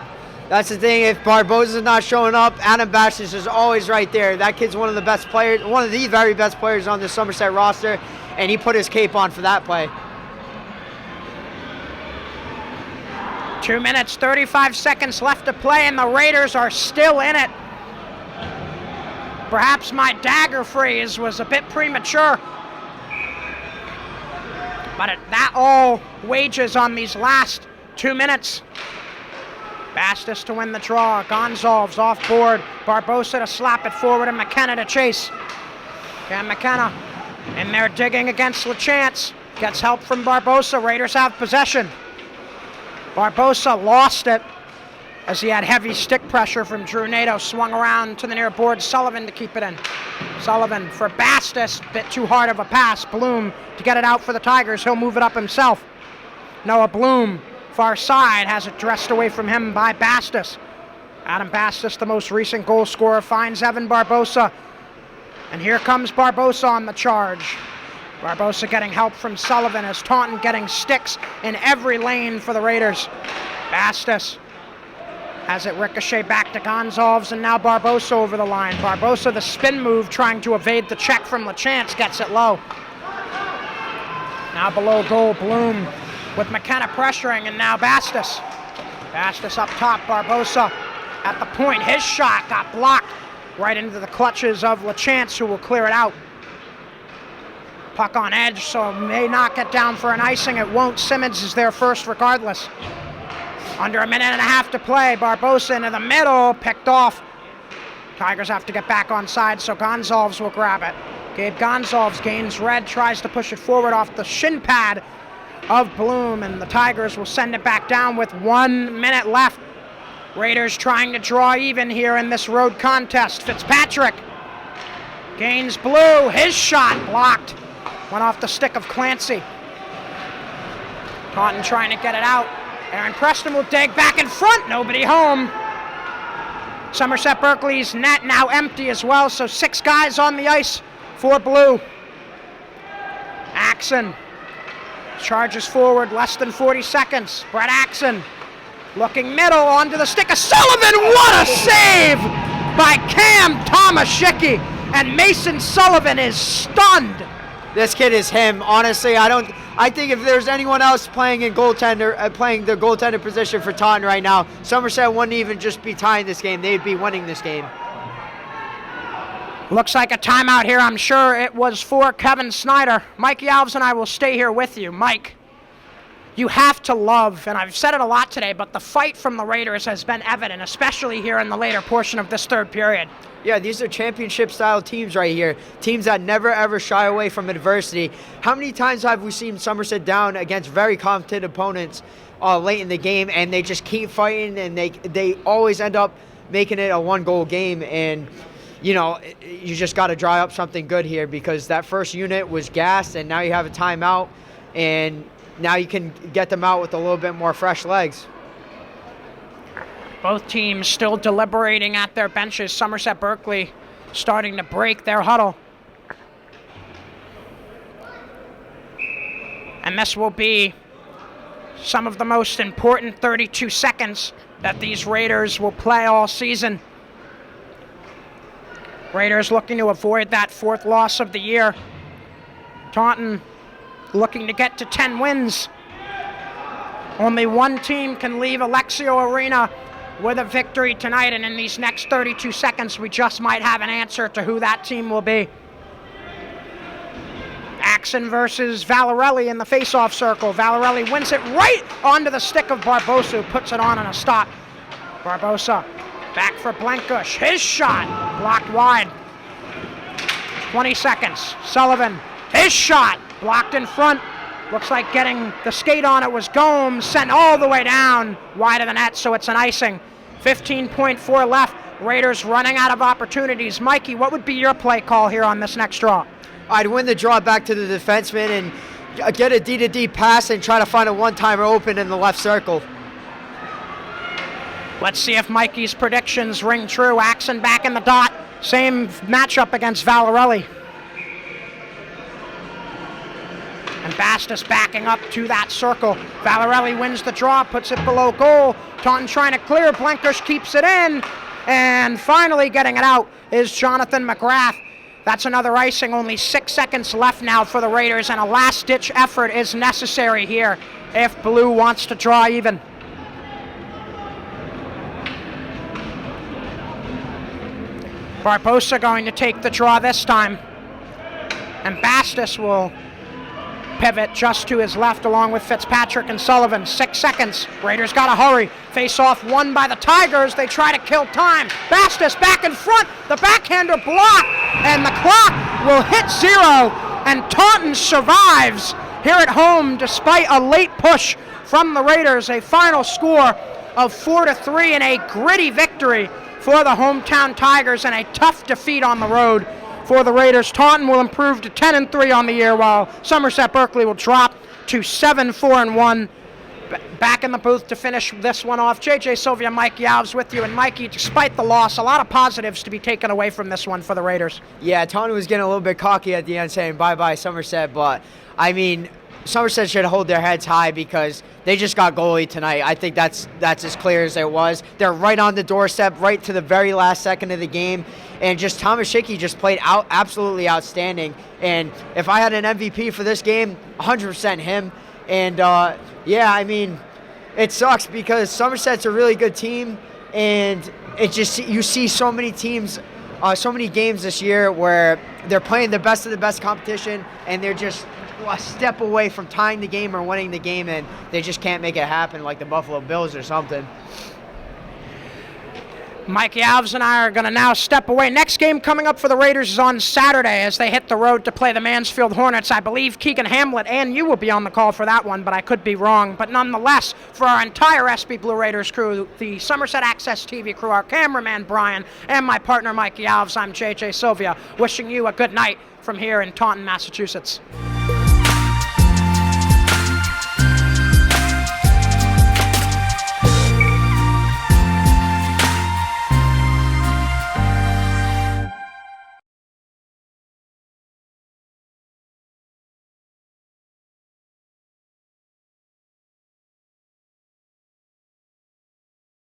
That's the thing, if Barbosa's not showing up, Adam Bastis is always right there. That kid's one of the best players, one of the very best players on the Somerset roster, and he put his cape on for that play. 2 minutes, 35 seconds left to play, and the Raiders are still in it. Perhaps my dagger phrase was a bit premature, but that all wages on these last 2 minutes. Bastis to win the draw. Gonzalves off board. Barbosa to slap it forward, and McKenna to chase. And McKenna in there digging against LaChance. Gets help from Barbosa. Raiders have possession. Barbosa lost it as he had heavy stick pressure from Drew Nato. Swung around to the near board. Sullivan to keep it in. Sullivan for Bastis. Bit too hard of a pass. Bloom to get it out for the Tigers. He'll move it up himself. Noah Bloom, far side, has it dressed away from him by Bastis. Adam Bastis, the most recent goal scorer, finds Evan Barbosa. And here comes Barbosa on the charge. Barbosa getting help from Sullivan as Taunton getting sticks in every lane for the Raiders. Bastis Has it ricochet back to Gonzalez, and now Barbosa over the line. Barbosa, the spin move, trying to evade the check from LaChance, gets it low. Now below goal, Bloom with McKenna pressuring, and now Bastos. Bastos up top, Barbosa at the point. His shot got blocked right into the clutches of LaChance, who will clear it out. Puck on edge, so may not get down for an icing. It won't. Simmons is there first regardless. Under a minute and a half to play. Barbosa into the middle, picked off. Tigers have to get back on side, so Gonzalez will grab it. Gabe Gonzalez gains red, tries to push it forward off the shin pad of Bloom, and the Tigers will send it back down with 1 minute left. Raiders trying to draw even here in this road contest. Fitzpatrick gains blue. His shot blocked. Went off the stick of Clancy. Taunton trying to get it out. Aaron Preston will dig back in front. Nobody home. Somerset Berkley's net now empty as well, so 6 guys on the ice for blue. Axon charges forward, less than 40 seconds. Brett Axon looking middle onto the stick of Sullivan. What a save by Cam Tomaszczyk, and Mason Sullivan is stunned. This kid is him. Honestly, I think if there's anyone else playing in playing the goaltender position for Taunton right now, Somerset wouldn't even just be tying this game. They'd be winning this game. Looks like a timeout here. I'm sure it was for Kevin Snyder. Mikey Alves and I will stay here with you. Mike, you have to love, and I've said it a lot today, but the fight from the Raiders has been evident, especially here in the later portion of this third period. Yeah, these are championship-style teams right here. Teams that never, ever shy away from adversity. How many times have we seen Somerset down against very competent opponents late in the game, and they just keep fighting, and they always end up making it a one-goal game, and you know, you just got to dry up something good here, because that first unit was gassed, and now you have a timeout, and now you can get them out with a little bit more fresh legs. Both teams still deliberating at their benches. Somerset Berkley starting to break their huddle. And this will be some of the most important 32 seconds that these Raiders will play all season. Raiders looking to avoid that 4th loss of the year. Taunton looking to get to 10 wins. Only one team can leave Alexio Arena with a victory tonight, and in these next 32 seconds, we just might have an answer to who that team will be. Axon versus Valarelli in the face-off circle. Valarelli wins it right onto the stick of Barbosa, who puts it on a stop. Barbosa back for Blankush. His shot blocked wide. 20 seconds. Sullivan, his shot blocked in front. Looks like getting the skate on it was Gomes, sent all the way down wide of the net, so it's an icing. 15.4 left. Raiders running out of opportunities. Mikey, what would be your play call here on this next draw? I'd win the draw back to the defenseman and get a D-to-D pass and try to find a one-timer open in the left circle. Let's see if Mikey's predictions ring true. Axon back in the dot. Same matchup against Valarelli. And Bastos backing up to that circle. Valarelli wins the draw, puts it below goal. Taunton trying to clear. Blankush keeps it in. And finally getting it out is Jonathan McGrath. That's another icing. Only 6 seconds left now for the Raiders, and a last-ditch effort is necessary here if Blue wants to draw even. Barbosa going to take the draw this time. And Bastos will pivot just to his left along with Fitzpatrick and Sullivan. 6 seconds. Raiders got to hurry. Face off won by the Tigers. They try to kill time. Bastos back in front. The backhander blocked. And the clock will hit 0. And Taunton survives here at home despite a late push from the Raiders. A final score of 4-3 and a gritty victory for the hometown Tigers, and a tough defeat on the road for the Raiders. Taunton will improve to 10-3 on the year, while Somerset Berkley will drop to 7-4-1. Back in the booth to finish this one off. JJ Sylvia, Mikey Alves with you. And Mikey, despite the loss, a lot of positives to be taken away from this one for the Raiders. Yeah, Taunton was getting a little bit cocky at the end saying bye-bye Somerset, but I mean, Somerset should hold their heads high because they just got goalie tonight. I think that's as clear as it was. They're right on the doorstep, right to the very last second of the game. And just Thomas Schickey just played out absolutely outstanding. And if I had an MVP for this game, 100% him. And yeah, I mean, it sucks because Somerset's a really good team, and it just you see so many teams, so many games this year where they're playing the best of the best competition, and they're just a step away from tying the game or winning the game, and they just can't make it happen, like the Buffalo Bills or something. Mike Yavs and I are going to now step away. Next game coming up for the Raiders is on Saturday as they hit the road to play the Mansfield Hornets. I believe Keegan Hamlet and you will be on the call for that one, but I could be wrong. But nonetheless, for our entire SB Blue Raiders crew, the Somerset Access TV crew, our cameraman Brian, and my partner Mike Yavs, I'm JJ Sylvia, wishing you a good night from here in Taunton, Massachusetts.